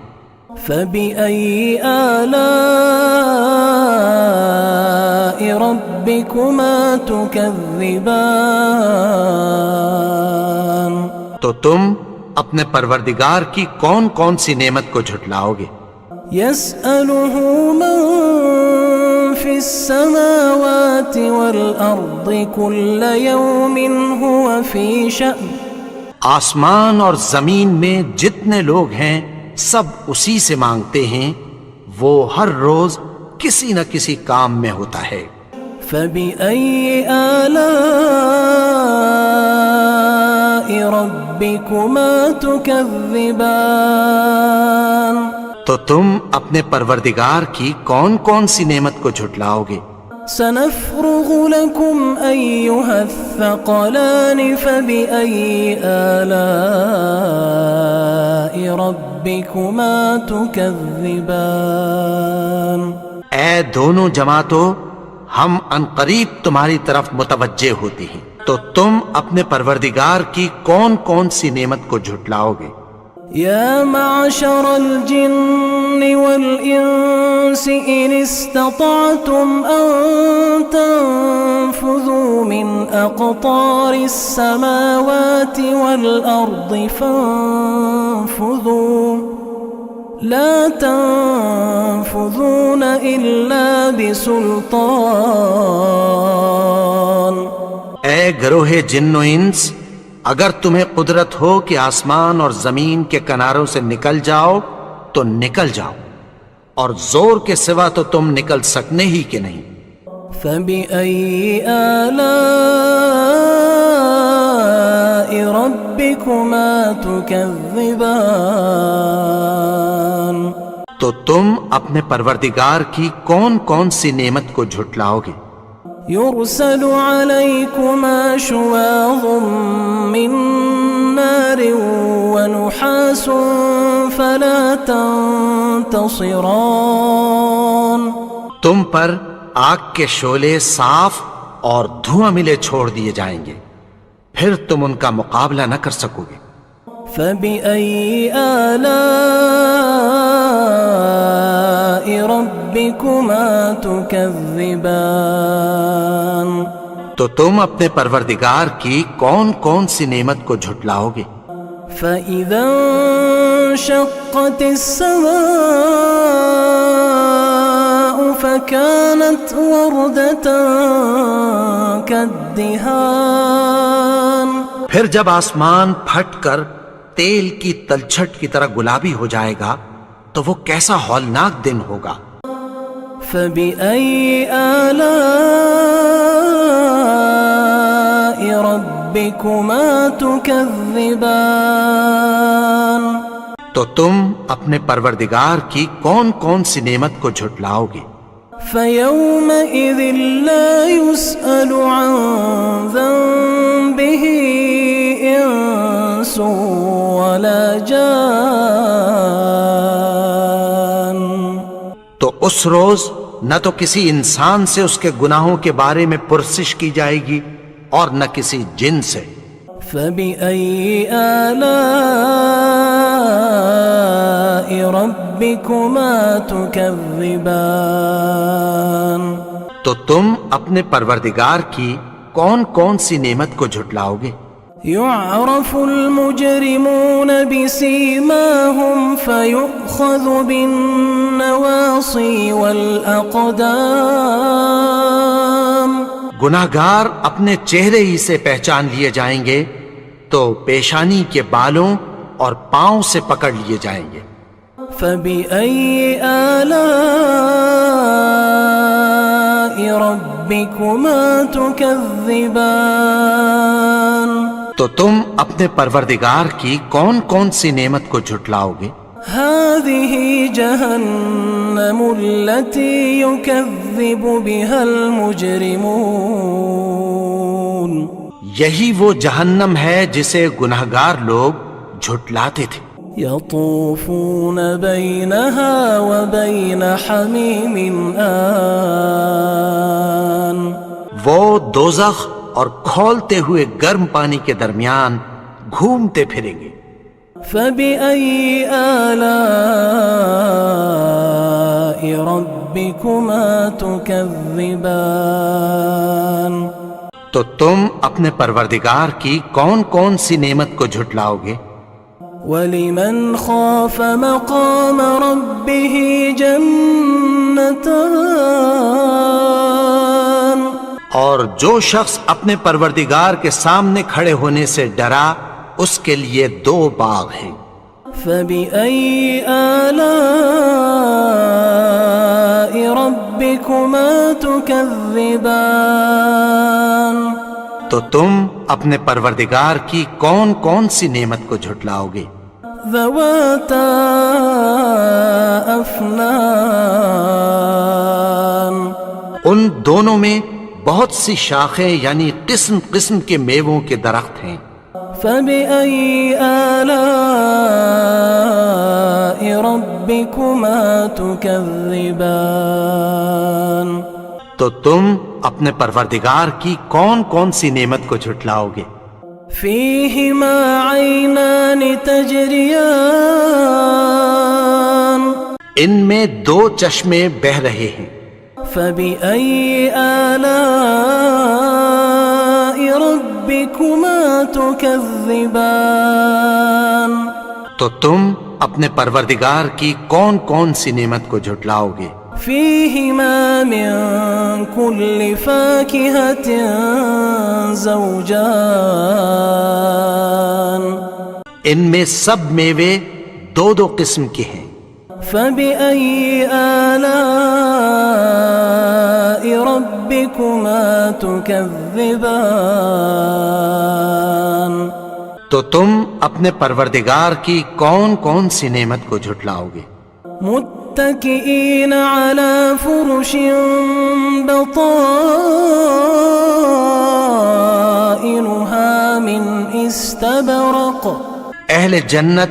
فبأي آلاء ربكما تكذبان؟ تو تم اپنے پروردگار کی کون کون سی نعمت کو جھٹلاؤ گے؟ يسأله من في السماوات والأرض كل يوم هو في شأن، آسمان اور زمین میں جتنے لوگ ہیں سب اسی سے مانگتے ہیں، وہ ہر روز کسی نہ کسی کام میں ہوتا ہے۔ فبأي آلاء ربكما تكذبان؟ تو تم اپنے پروردگار کی کون کون سی نعمت کو جھٹلاؤ گے؟ سنفرغ لكم أيها الثقلان فبأي آلاء ربكما تكذبان؟ اے دونوں جماعتوں، ہم عنقریب تمہاری طرف متوجہ ہوتے ہیں، تو تم اپنے پروردگار کی کون کون سی نعمت کو جھٹلاؤ گے؟ يا معشر الجن والإنس إن استطعتم أن تنفذوا من أقطار السماوات والأرض فانفذوا لا تنفذون إلا بسلطان۔ اے گروہ جن و انس، اگر تمہیں قدرت ہو کہ آسمان اور زمین کے کناروں سے نکل جاؤ تو نکل جاؤ، اور زور کے سوا تو تم نکل سکنے ہی کہ نہیں۔ فَبِأَيِّ آلَاءِ رَبِّكُمَا تُكَذِّبَانِ؟ تو تم اپنے پروردگار کی کون کون سی نعمت کو جھٹلاؤ گے؟ يرسل عليكما شواظ من نار ونحاس فلا تنتصران، تم پر آگ کے شعلے صاف اور دھواں ملے چھوڑ دیے جائیں گے، پھر تم ان کا مقابلہ نہ کر سکو گے۔ فبأي آلاء ربكما تكذبان؟ تو تم اپنے پروردگار کی کون کون سی نعمت کو جھٹلاؤ گے؟ فإذا انشقت السماء فكانت وردة كالدهان، پھر جب آسمان پھٹ کر تیل کی تلچھٹ کی طرح گلابی ہو جائے گا تو وہ کیسا ہولناک دن ہوگا۔ فبأي آلاء ربكما تكذبان؟ تو تم اپنے پروردگار کی کون کون سی نعمت کو جھٹلاؤ گے؟ فيومئذ لا يسأل عن ذنبه إنس ولا جان. تو اس روز نہ تو کسی انسان سے اس کے گناہوں کے بارے میں پرسش کی جائے گی اور نہ کسی جن سے. فبأي آلاء ربكما تكذبان. تو تم اپنے پروردگار کی کون کون سی نعمت کو جھٹلاؤ گے؟ يعرف المجرمون بسيماهم فيؤخذ بالنواصي والأقدام. گناہگار اپنے چہرے ہی سے پہچان لیے جائیں گے تو پیشانی کے بالوں اور پاؤں سے پکڑ لیے جائیں گے. فبأي آلاء ربكما تكذبان. تو تم اپنے پروردگار کی کون کون سی نعمت کو جھٹلاؤ گے؟ هذه جهنم التي يكذب بها المجرمون. یہی وہ جہنم ہے جسے گناہگار لوگ جھٹلاتے تھے. يطوفون بينها وبين حميم آن. وہ دوزخ اور کھولتے ہوئے گرم پانی کے درمیان گھومتے پھریں گے. فبأي آلاء ربكما تكذبان. تو تم اپنے پروردگار کی کون کون سی نعمت کو جھٹلاؤ گے؟ ولمن خاف مقام ربه جنتان. اور جو شخص اپنے پروردگار کے سامنے کھڑے ہونے سے ڈرا اس کے لیے 2 باغ ہیں. فبأي آلاء ربكما تكذبان. تو تم اپنے پروردگار کی کون کون سی نعمت کو جھٹلاؤ گے؟ ذواتا افنان. ان دونوں میں بہت سی شاخیں یعنی قسم قسم کے میووں کے درخت ہیں. فبأي آلاء ربكما تكذبان. تو تم اپنے پروردگار کی کون کون سی نعمت کو جھٹلاؤ گے؟ فيهما عينان تجريان. ان میں 2 چشمے بہہ رہے ہیں. فبأي آلاء ربكما تكذبان. تو تم اپنے پروردگار کی کون کون سی نعمت کو جھٹلاؤ گے؟ فيهما من كل فاكهة زوجان. ان میں سب میوے 2 قسم کے ہیں. فبأي آلاء ربكما تكذبان. تو تم اپنے پروردگار کی کون کون سی نعمت کو جھٹلاؤ گے؟ متكئين على فرش بطائنها من استبرق. اہل جنت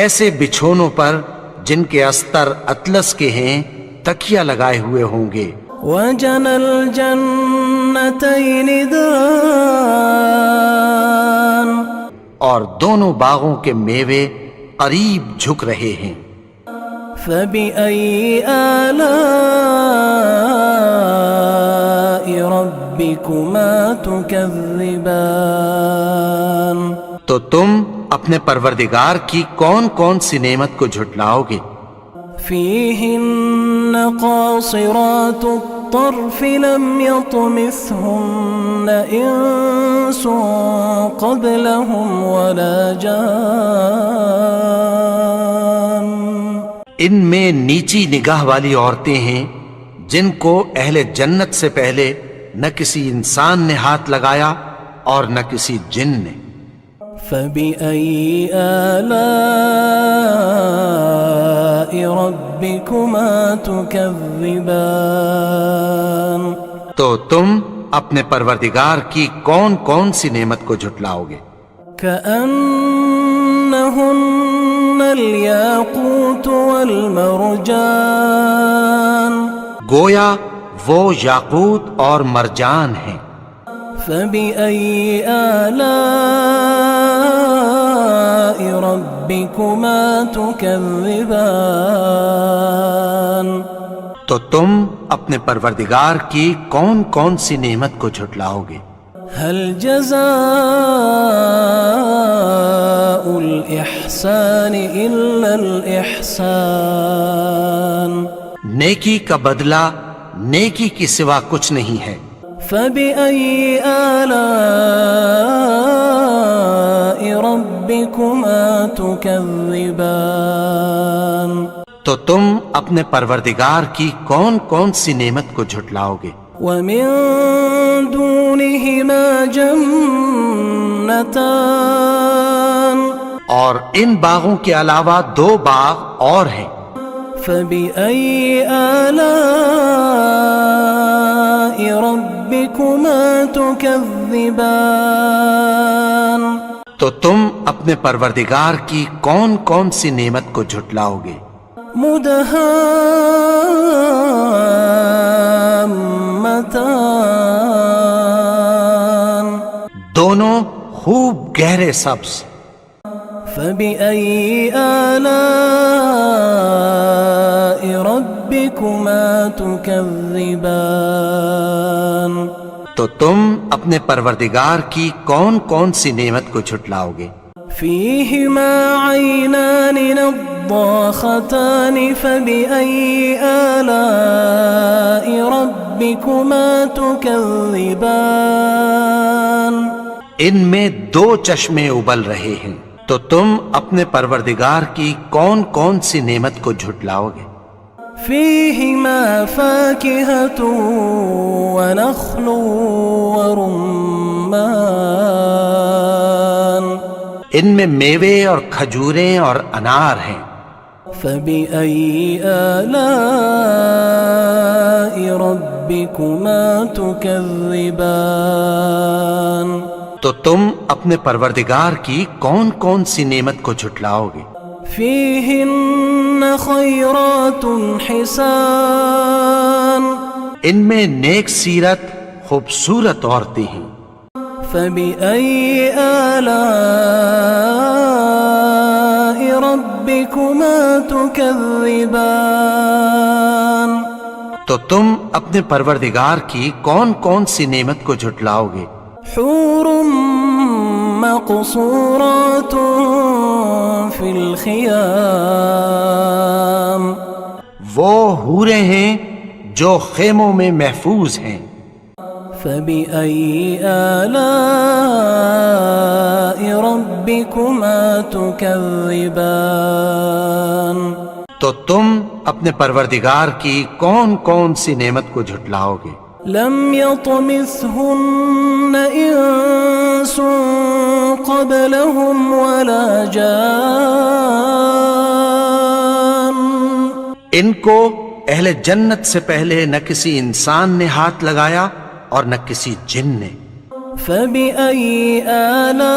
ایسے بچھونوں پر جن کے استر اطلس کے ہیں تکیہ لگائے ہوئے ہوں گے. وجنى الجنتين دان. اور دونوں باغوں کے میوے قریب جھک رہے ہیں. فبأي آلاء ربكما تكذبان. تو تم اپنے پروردگار کی کون کون سی نعمت کو جھٹلاؤ گے؟ فيهن قاصرات الطرف لم يطمثهن إنس قبلهم ولا جان. ان میں نیچی نگاہ والی عورتیں ہیں جن کو اہل جنت سے پہلے نہ کسی انسان نے ہاتھ لگایا اور نہ کسی جن نے. فبأي آلاء ربكما تكذبان. تو تم اپنے پروردگار کی کون کون سی نعمت کو جھٹلاؤ گے؟ كأنهن الياقوت والمرجان گویا وہ یاقوت اور مرجان ہیں. فبأي آلاء ربكما تكذبان تو تم اپنے پروردگار کی کون کون سی نعمت کو جھٹلاؤ گے؟ هل جزاء الإحسان إلا الإحسان نیکی کا بدلہ نیکی کی سوا کچھ نہیں ہے. فبأي آلاء ربكما تكذبان تو تم اپنے پروردگار کی کون کون سی نعمت کو جھٹلاؤ گے؟ ومن دونهما جنتان اور ان باغوں کے علاوہ دو باغ اور ہیں. فبأي آلاء ربكما تكذبان تو تم اپنے پروردگار کی کون کون سی نعمت کو جھٹلاؤ گے؟ مدهامتان دونوں خوب گہرے سبز. فبأي آلاء ربكما تكذبان تو تم اپنے پروردگار کی کون کون سی نعمت کو جھٹلاؤ گے؟ فيهما عينان نضاختان فبأي آلاء ربكما تكذبان ان میں دو چشمے ابل رہے ہیں، تو تم اپنے پروردگار کی کون کون سی نعمت کو جھٹلاؤ گے؟ فيهما فاكهة ونخل ورمان ان میں میوے اور کھجوریں اور انار ہیں. فبأي آلاء ربكما تكذبان تو تم اپنے پروردگار کی کون کون سی نعمت کو جھٹلاؤ گے؟ فيهن خيرات حسان ان میں نیک سیرت خوبصورت عورتیں ہیں. فبأي آلاء ربكما تكذبان تو تم اپنے پروردگار کی کون کون سی نعمت کو جھٹلاؤ گے؟ حور مقصورات في الخيام وہ حوریں ہیں جو خیموں میں محفوظ ہیں. فبأي آلاء ربكما تكذبان تو تم اپنے پروردگار کی کون کون سی نعمت کو جھٹلاؤ گے؟ لم يطمثهن إنس قبلهم ولا جان ان کو اہل جنت سے پہلے نہ کسی انسان نے ہاتھ لگایا اور نہ کسی جن نے. فبأي آلاء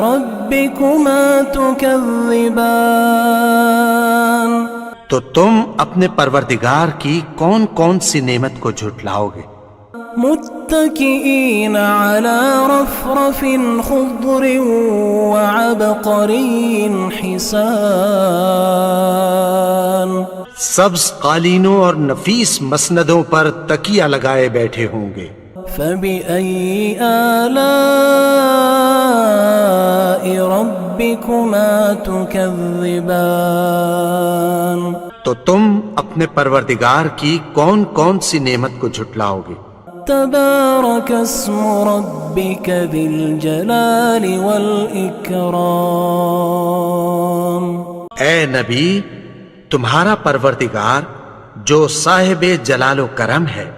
ربكما تكذبان تو تم اپنے پروردگار کی کون کون سی نعمت کو جھٹلاؤ گے؟ متكئين على رفرف خضر وعبقري حسان سبز قالینوں اور نفیس مسندوں پر تکیہ لگائے بیٹھے ہوں گے. فبأي آلاء ربكما تكذبان تو تم اپنے پروردگار کی کون کون سی نعمت کو جھٹلاؤ گے؟ تبارك اسم ربك ذي الجلال والإكرام اے نبی، تمہارا پروردگار جو صاحب جلال و کرم ہے،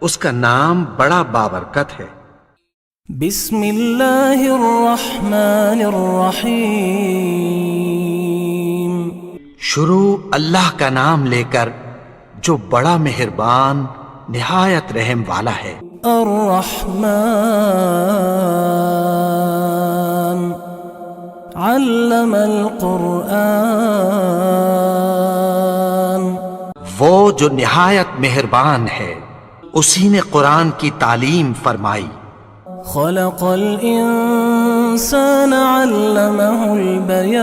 اس کا نام بڑا بابرکت ہے. بسم اللہ الرحمن الرحیم شروع اللہ کا نام لے کر جو بڑا مہربان نہایت رحم والا ہے. الرحمن القرآن وہ جو نہایت مہربان ہے اسی نے قرآن کی تعلیم فرمائی. خلق الإنسان علمه البيان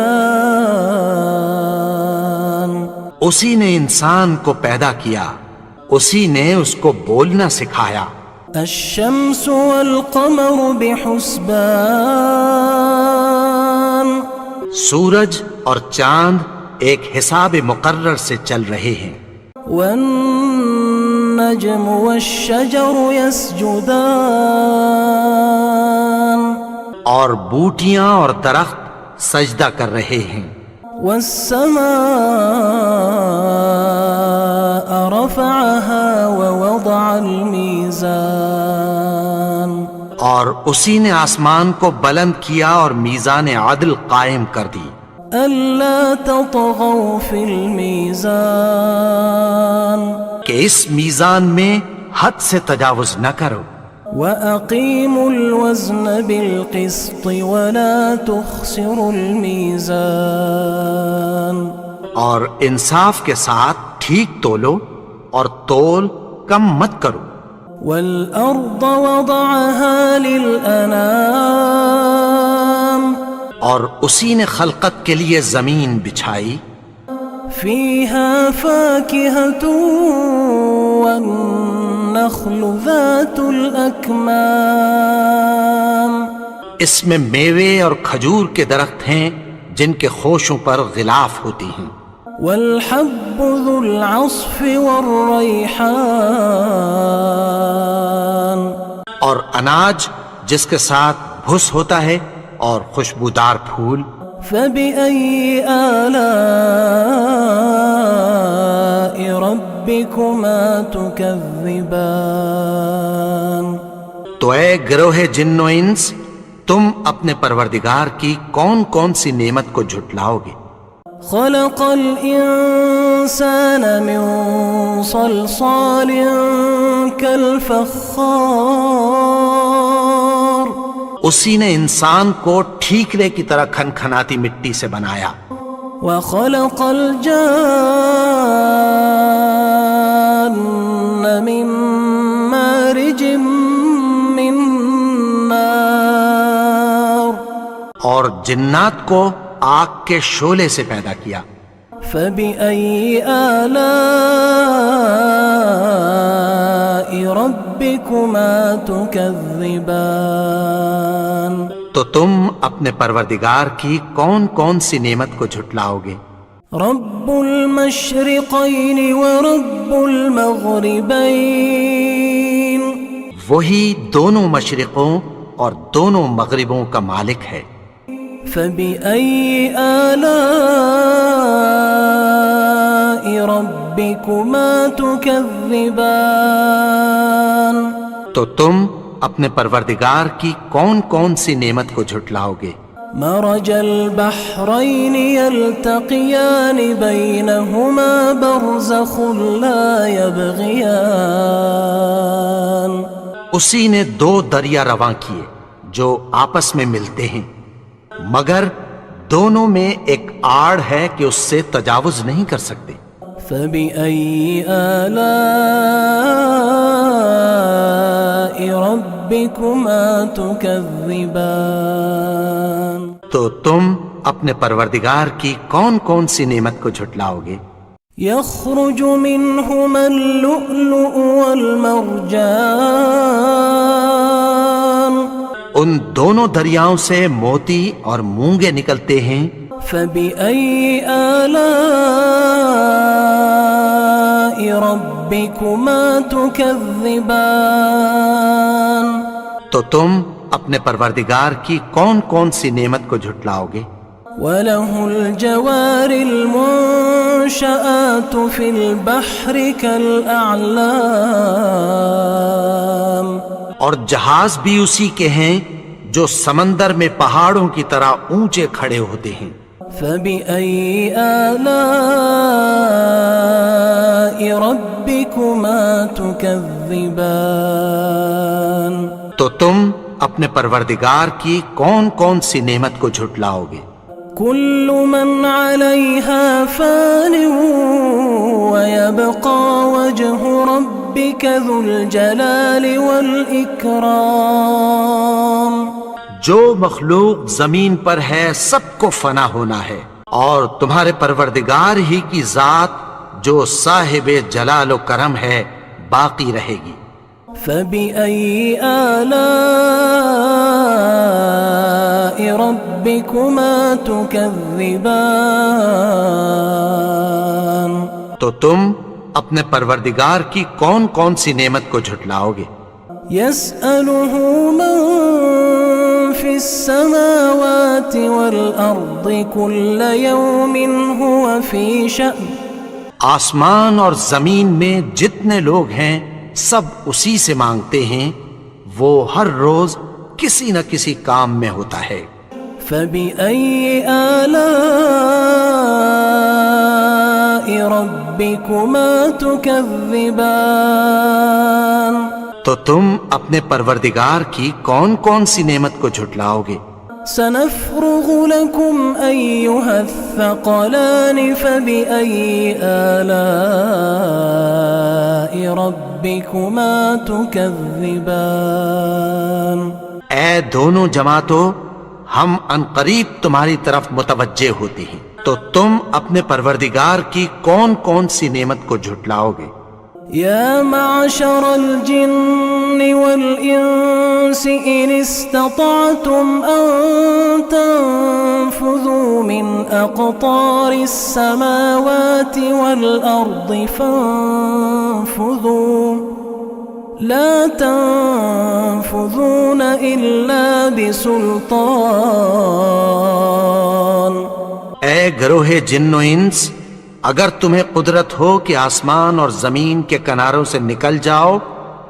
اسی نے انسان کو پیدا کیا، اسی نے اس کو بولنا سکھایا. الشمس والقمر بحسبان سورج اور چاند ایک حساب مقرر سے چل رہے ہیں. والنجم والشجر يسجدان اور بوٹیاں اور درخت سجدہ کر رہے ہیں. والسماء رفعها ووضع الميزان اور اسی نے آسمان کو بلند کیا اور میزان عدل قائم کر دی. ألا تطغوا في الميزان کہ اس میزان میں حد سے تجاوز نہ کرو. وأقيموا الوزن بالقسط ولا تخسروا الميزان اور انصاف کے ساتھ ٹھیک تولو اور تول کم مت کرو. والأرض وضعها للأنام اور اسی نے خلقت کے لیے زمین بچھائی. فيها فاكهة والنخل ذات الأكمام اس میں میوے اور کھجور کے درخت ہیں جن کے خوشوں پر غلاف ہوتی ہیں. والحب ذو العصف والريحان اور اناج جس کے ساتھ بھس ہوتا ہے اور خوشبودار پھول. فبأي آلاء ربكما تكذبان تو اے گروہ جن و انس، تم اپنے پروردگار کی کون کون سی نعمت کو جھٹلاؤ گے؟ خلق الإنسان من صلصال كالفخار اسی نے انسان کو ٹھیکرے کی طرح کھنکھناتی مٹی سے بنایا. وخلق الجان من مارج من نار اور جنات کو آگ کے شعلے سے پیدا کیا. فبأي آلاء ربكما تكذبان تو تم اپنے پروردگار کی کون کون سی نعمت کو جھٹلاؤ گے؟ رب المشرقين ورب المغربين وہی دونوں مشرقوں اور دونوں مغربوں کا مالک ہے. فبأي آلاء ربكما تكذبان تو تم اپنے پروردگار کی کون کون سی نعمت کو جھٹلاؤ گے؟ مرج البحرين يلتقيان بينهما برزخ لا يبغيان اسی نے دو دریا رواں کیے جو آپس میں ملتے ہیں، مگر دونوں میں ایک آڑ ہے کہ اس سے تجاوز نہیں کر سکتے. فبأي آلاء ربكما تكذبان تو تم اپنے پروردگار کی کون کون سی نعمت کو جھٹلاؤ گے؟ يخرج منهما اللؤلؤ والمرجان ان دونوں دریاؤں سے موتی اور مونگے نکلتے ہیں. فبأي آلاء ربكما تكذبان تو تم اپنے پروردگار کی کون کون سی نعمت کو جھٹلاؤ گے؟ وله الجوار المنشآت في البحر كالأعلام اور جہاز بھی اسی کے ہیں جو سمندر میں پہاڑوں کی طرح اونچے کھڑے ہوتے ہیں. فبأي آلاء ربكما تكذبان تو تم اپنے پروردگار کی کون کون سی نعمت کو جھٹلاؤ گے؟ كل من عليها فان ويبقى وجه ربك ذو الجلال والإكرام. جو مخلوق زمین پر ہے سب کو فنا ہونا ہے، اور تمہارے پروردگار ہی کی ذات جو صاحب جلال و کرم ہے باقی رہے گی. فبأي آلاء ربكما تكذبان. تو تم اپنے پروردگار کی کون کون سی نعمت کو جھٹلاؤ گے؟ يسأله من في السماوات والأرض كل يوم هو في شأن. آسمان اور زمین میں جتنے لوگ ہیں سب اسی سے مانگتے ہیں، وہ ہر روز کسی نہ کسی کام میں ہوتا ہے. فبأي آلاء ربكما تكذبان. تو تم اپنے پروردگار کی کون کون سی نعمت کو جھٹلاؤ گے؟ سنفرغ لكم أيها الثقلان فبأي آلاء ربكما تكذبان. اے دونوں جماعتوں، ہم عنقریب تمہاری طرف متوجہ ہوتے ہیں، تو تم اپنے پروردگار کی کون کون سی نعمت کو جھٹلاؤ گے؟ يا معشر الجن والإنس إن استطعتم أن تنفذوا من أقطار السماوات والأرض فانفذوا لا تنفذون إلا بسلطان. اے گروہ جن و انس، اگر تمہیں قدرت ہو کہ آسمان اور زمین کے کناروں سے نکل جاؤ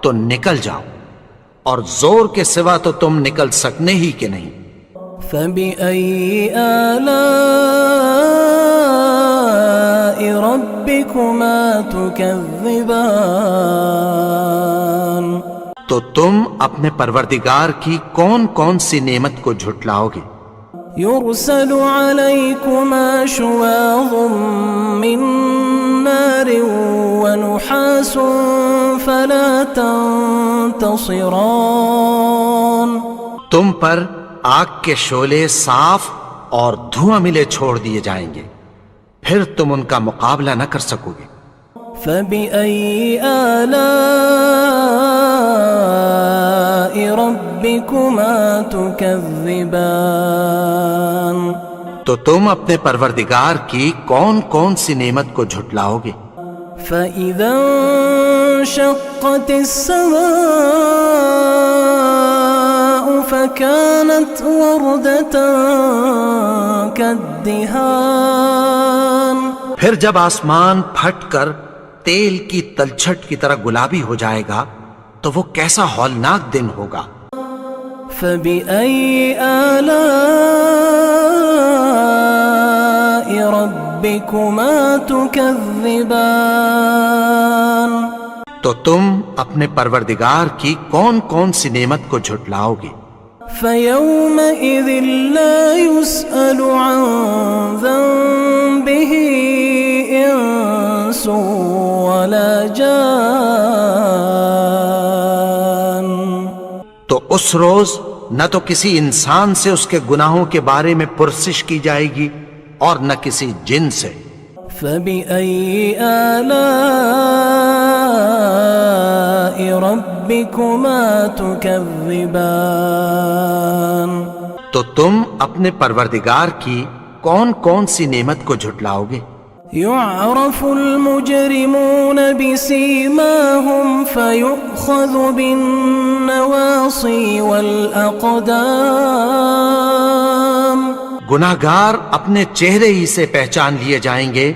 تو نکل جاؤ، اور زور کے سوا تو تم نکل سکنے ہی کہ نہیں. فبأي آلاء ربكما تكذبان. تو تم اپنے پروردگار کی کون کون سی نعمت کو جھٹلاؤ گے؟ يرسل عليكما شواظ من نار ونحاس فلا تنتصران. تم پر آگ کے شعلے صاف اور دھواں ملے چھوڑ دیے جائیں گے، پھر تم ان کا مقابلہ نہ کر سکو گے. فبأي آلاء ربكما تكذبان. تو تم اپنے پروردگار کی کون کون سی نعمت کو جھٹلاؤ گے؟ فإذا انشقت السماء فكانت وردة كالدهان. پھر جب آسمان پھٹ کر تیل کی تلچھٹ کی طرح گلابی ہو جائے گا تو وہ کیسا ہولناک دن ہوگا. فبأي آلاء ربكما تكذبان. تو تم اپنے پروردگار کی کون کون سی نعمت کو جھٹلاؤ گے؟ فيومئذ لا يسأل عن ذنبه إنس ولا جان. تو اس روز نہ تو کسی انسان سے اس کے گناہوں کے بارے میں پرسش کی جائے گی اور نہ کسی جن سے. فبأي آلاء ربكما تكذبان. تو تم اپنے پروردگار کی کون کون سی نعمت کو جھٹلاؤ گے؟ يعرف المجرمون بسيماهم فيؤخذ بالنواصي والأقدام. گناہگار اپنے چہرے ہی سے پہچان لیے جائیں گے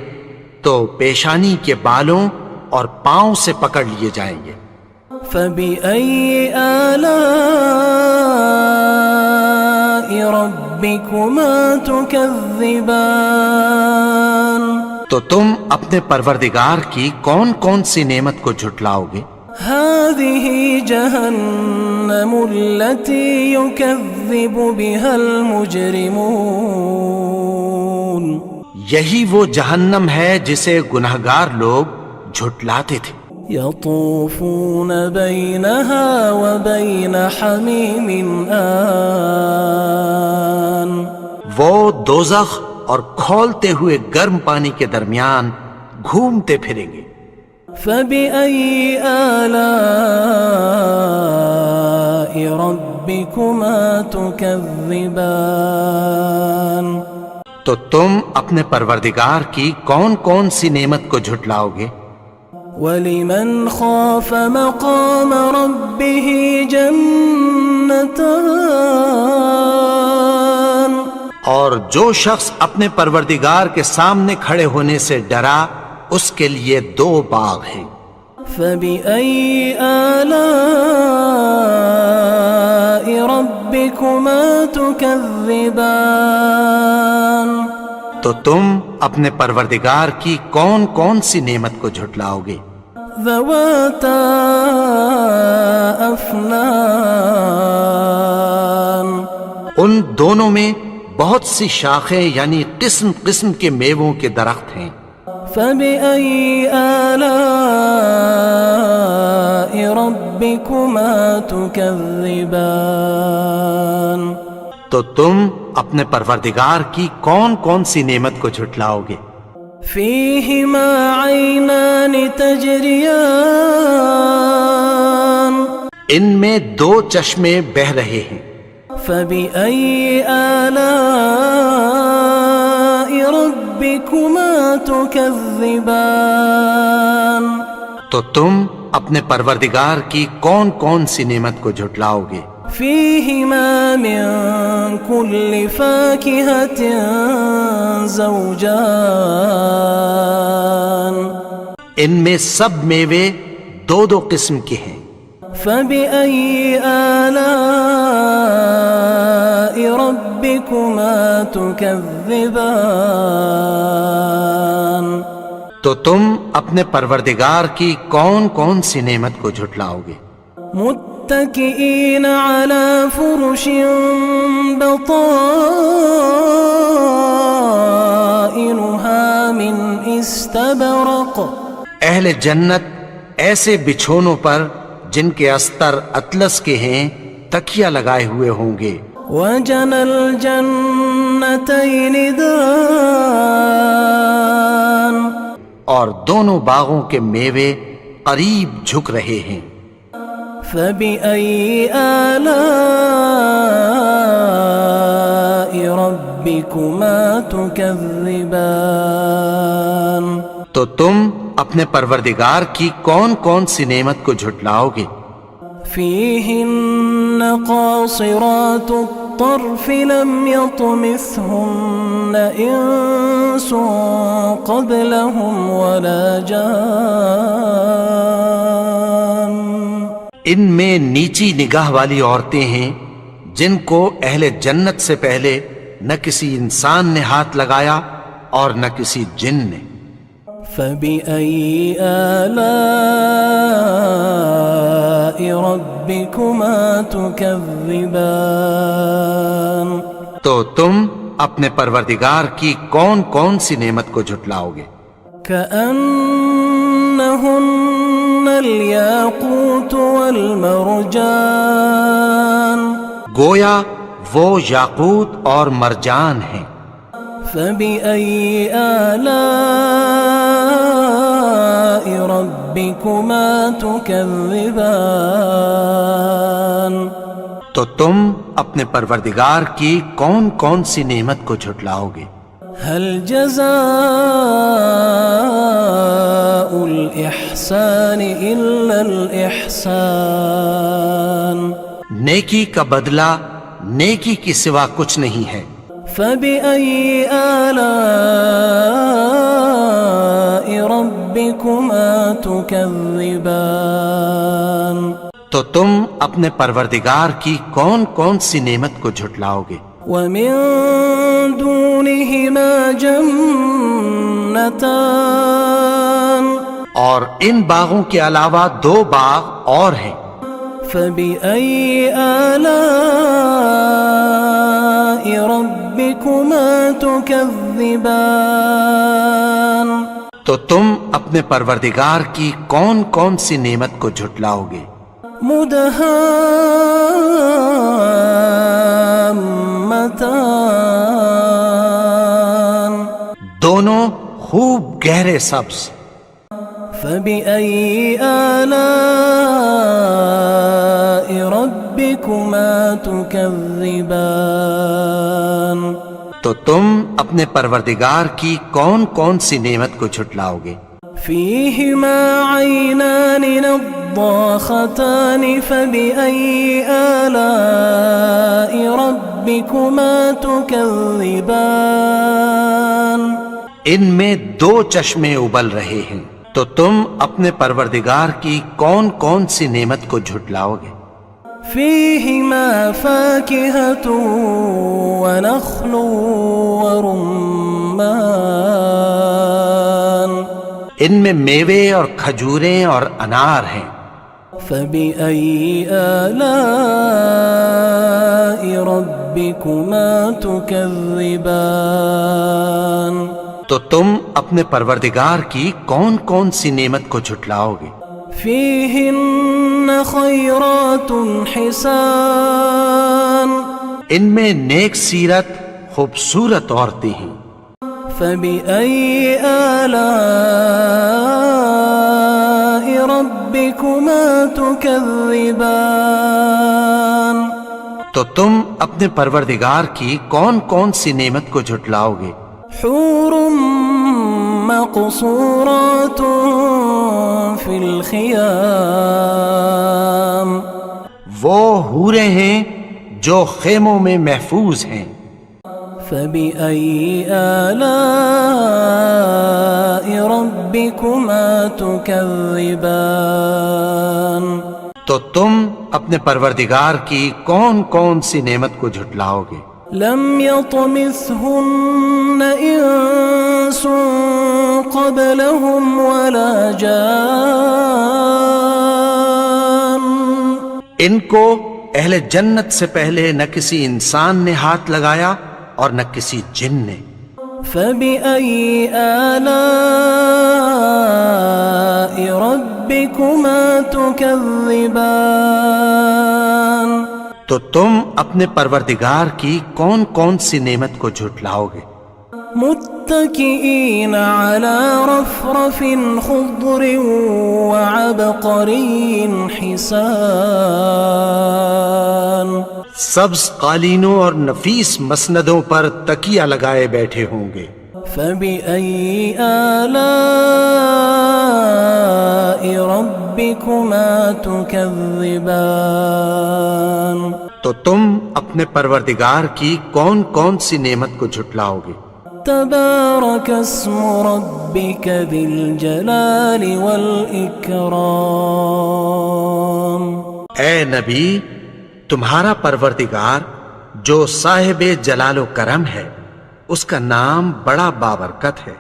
تو پیشانی کے بالوں اور پاؤں سے پکڑ لیے جائیں گے. فبأي آلاء ربكما تكذبان. تو تم اپنے پروردگار کی کون کون سی نعمت کو جھٹلاؤ گے؟ هذه جهنم التي يكذب بها المجرمون یہی وہ جہنم ہے جسے گنہگار لوگ جھٹلاتے تھے. يطوفون بينها وبين حميم آن وہ دوزخ اور کھولتے ہوئے گرم پانی کے درمیان گھومتے پھریں گے. فبأي آلاء ربكما تكذبان تو تم اپنے پروردگار کی کون کون سی نعمت کو جھٹلاؤ گے؟ ولمن خاف مقام ربه جنتان اور جو شخص اپنے پروردگار کے سامنے کھڑے ہونے سے ڈرا اس کے لیے 2 باغ ہیں. فبأي آلاء ربكما تكذبان تو تم اپنے پروردگار کی کون کون سی نعمت کو جھٹلاؤ گے؟ ذواتا افنان ان دونوں میں بہت سی شاخیں یعنی قسم قسم کے میووں کے درخت ہیں. فبأي آلاء ربكما تكذبان تو تم اپنے پروردگار کی کون کون سی نعمت کو جھٹلاؤ گے؟ فيهما عينان تجريان ان میں 2 چشمے بہ رہے ہیں. فبأي آلاء ربكما تكذبان تو تم اپنے پروردگار کی کون کون سی نعمت کو جھٹلاؤ گے؟ فيهما من كل فاكهة زوجان ان میں سب میوے 2 قسم کے ہیں. فبأي آلاء ربكما تكذبان تو تم اپنے پروردگار کی کون کون سی نعمت کو جھٹلاؤ گے؟ متكئين على فرش بطائنها من استبرق اہل جنت ایسے بچھونوں پر جن کے استر اطلس کے ہیں تکیہ لگائے ہوئے ہوں گے. وجنى الجنتين دان اور دونوں باغوں کے میوے قریب جھک رہے ہیں. فبأي آلاء ربكما تكذبان تو تم اپنے پروردگار کی کون کون سی نعمت کو جھٹلاؤ گے؟ فيهن قاصرات الطرف لم يطمثهن إنس قبلهم ولا جان ان میں نیچی نگاہ والی عورتیں ہیں جن کو اہل جنت سے پہلے نہ کسی انسان نے ہاتھ لگایا اور نہ کسی جن نے. فبأي آلاء ربكما تكذبان تو تم اپنے پروردگار کی کون کون سی نعمت کو جھٹلاؤ گے؟ كأنهن الياقوت والمرجان گویا وہ یاقوت اور مرجان ہیں. فبأي آلاء ربكما تكذبان تو تم اپنے پروردگار کی کون کون سی نعمت کو جھٹلاؤ گے؟ هل جزاء الإحسان إلا الإحسان نیکی کا بدلہ نیکی کی سوا کچھ نہیں ہے. فبأي آلاء ربكما تكذبان تو تم اپنے پروردگار کی کون کون سی نعمت کو جھٹلاؤ گے؟ ومن دونهما جنتان اور ان باغوں کے علاوہ 2 باغ اور ہیں. فبأي آلاء ربكما تكذبان تو تم اپنے پروردگار کی کون کون سی نعمت کو جھٹلاؤ گے؟ مدهامتان دونوں خوب گہرے سبز. فبأي آلاء ربكما تكذبان تو تم اپنے پروردگار کی کون کون سی نعمت کو جھٹلاؤ گے؟ فيهما عينان نضاختان فبأي آلاء ربكما تكذبان ان میں 2 چشمے ابل رہے ہیں، تو تم اپنے پروردگار کی کون کون سی نعمت کو جھٹلاؤ گے؟ فيهما فاكهة ونخل ورمان ان میں میوے اور کھجوریں اور انار ہیں. فبأي آلاء ربكما تكذبان تو تم اپنے پروردگار کی کون کون سی نعمت کو جھٹلاؤ گے؟ فيهن خيرات حسان ان میں نیک سیرت خوبصورت عورتیں ہیں. فبأي آلاء ربكما تكذبان تو تم اپنے پروردگار کی کون کون سی نعمت کو جھٹلاؤ گے؟ حور مقصورات في الخيام وہ حوریں ہیں جو خیموں میں محفوظ ہیں. فبأي آلاء ربكما تكذبان تو تم اپنے پروردگار کی کون کون سی نعمت کو جھٹلاؤ گے؟ لم يطمثهن إنس قبلهم ولا جان ان کو اہل جنت سے پہلے نہ کسی انسان نے ہاتھ لگایا اور نہ کسی جن نے. فبأي آلاء ربكما تكذبان تو تم اپنے پروردگار کی کون کون سی نعمت کو جھٹلاؤ گے؟ متكئين على رفرف خضر وعبقري حسان سبز قالینوں اور نفیس مسندوں پر تکیہ لگائے بیٹھے ہوں گے. فبأي آلاء ربكما تكذبان تو تم اپنے پروردگار کی کون کون سی نعمت کو جھٹلاؤ گے؟ تبارك اسم ربك ذي الجلال والإكرام اے نبی، تمہارا پروردگار جو صاحب جلال و کرم ہے، اس کا نام بڑا بابرکت ہے.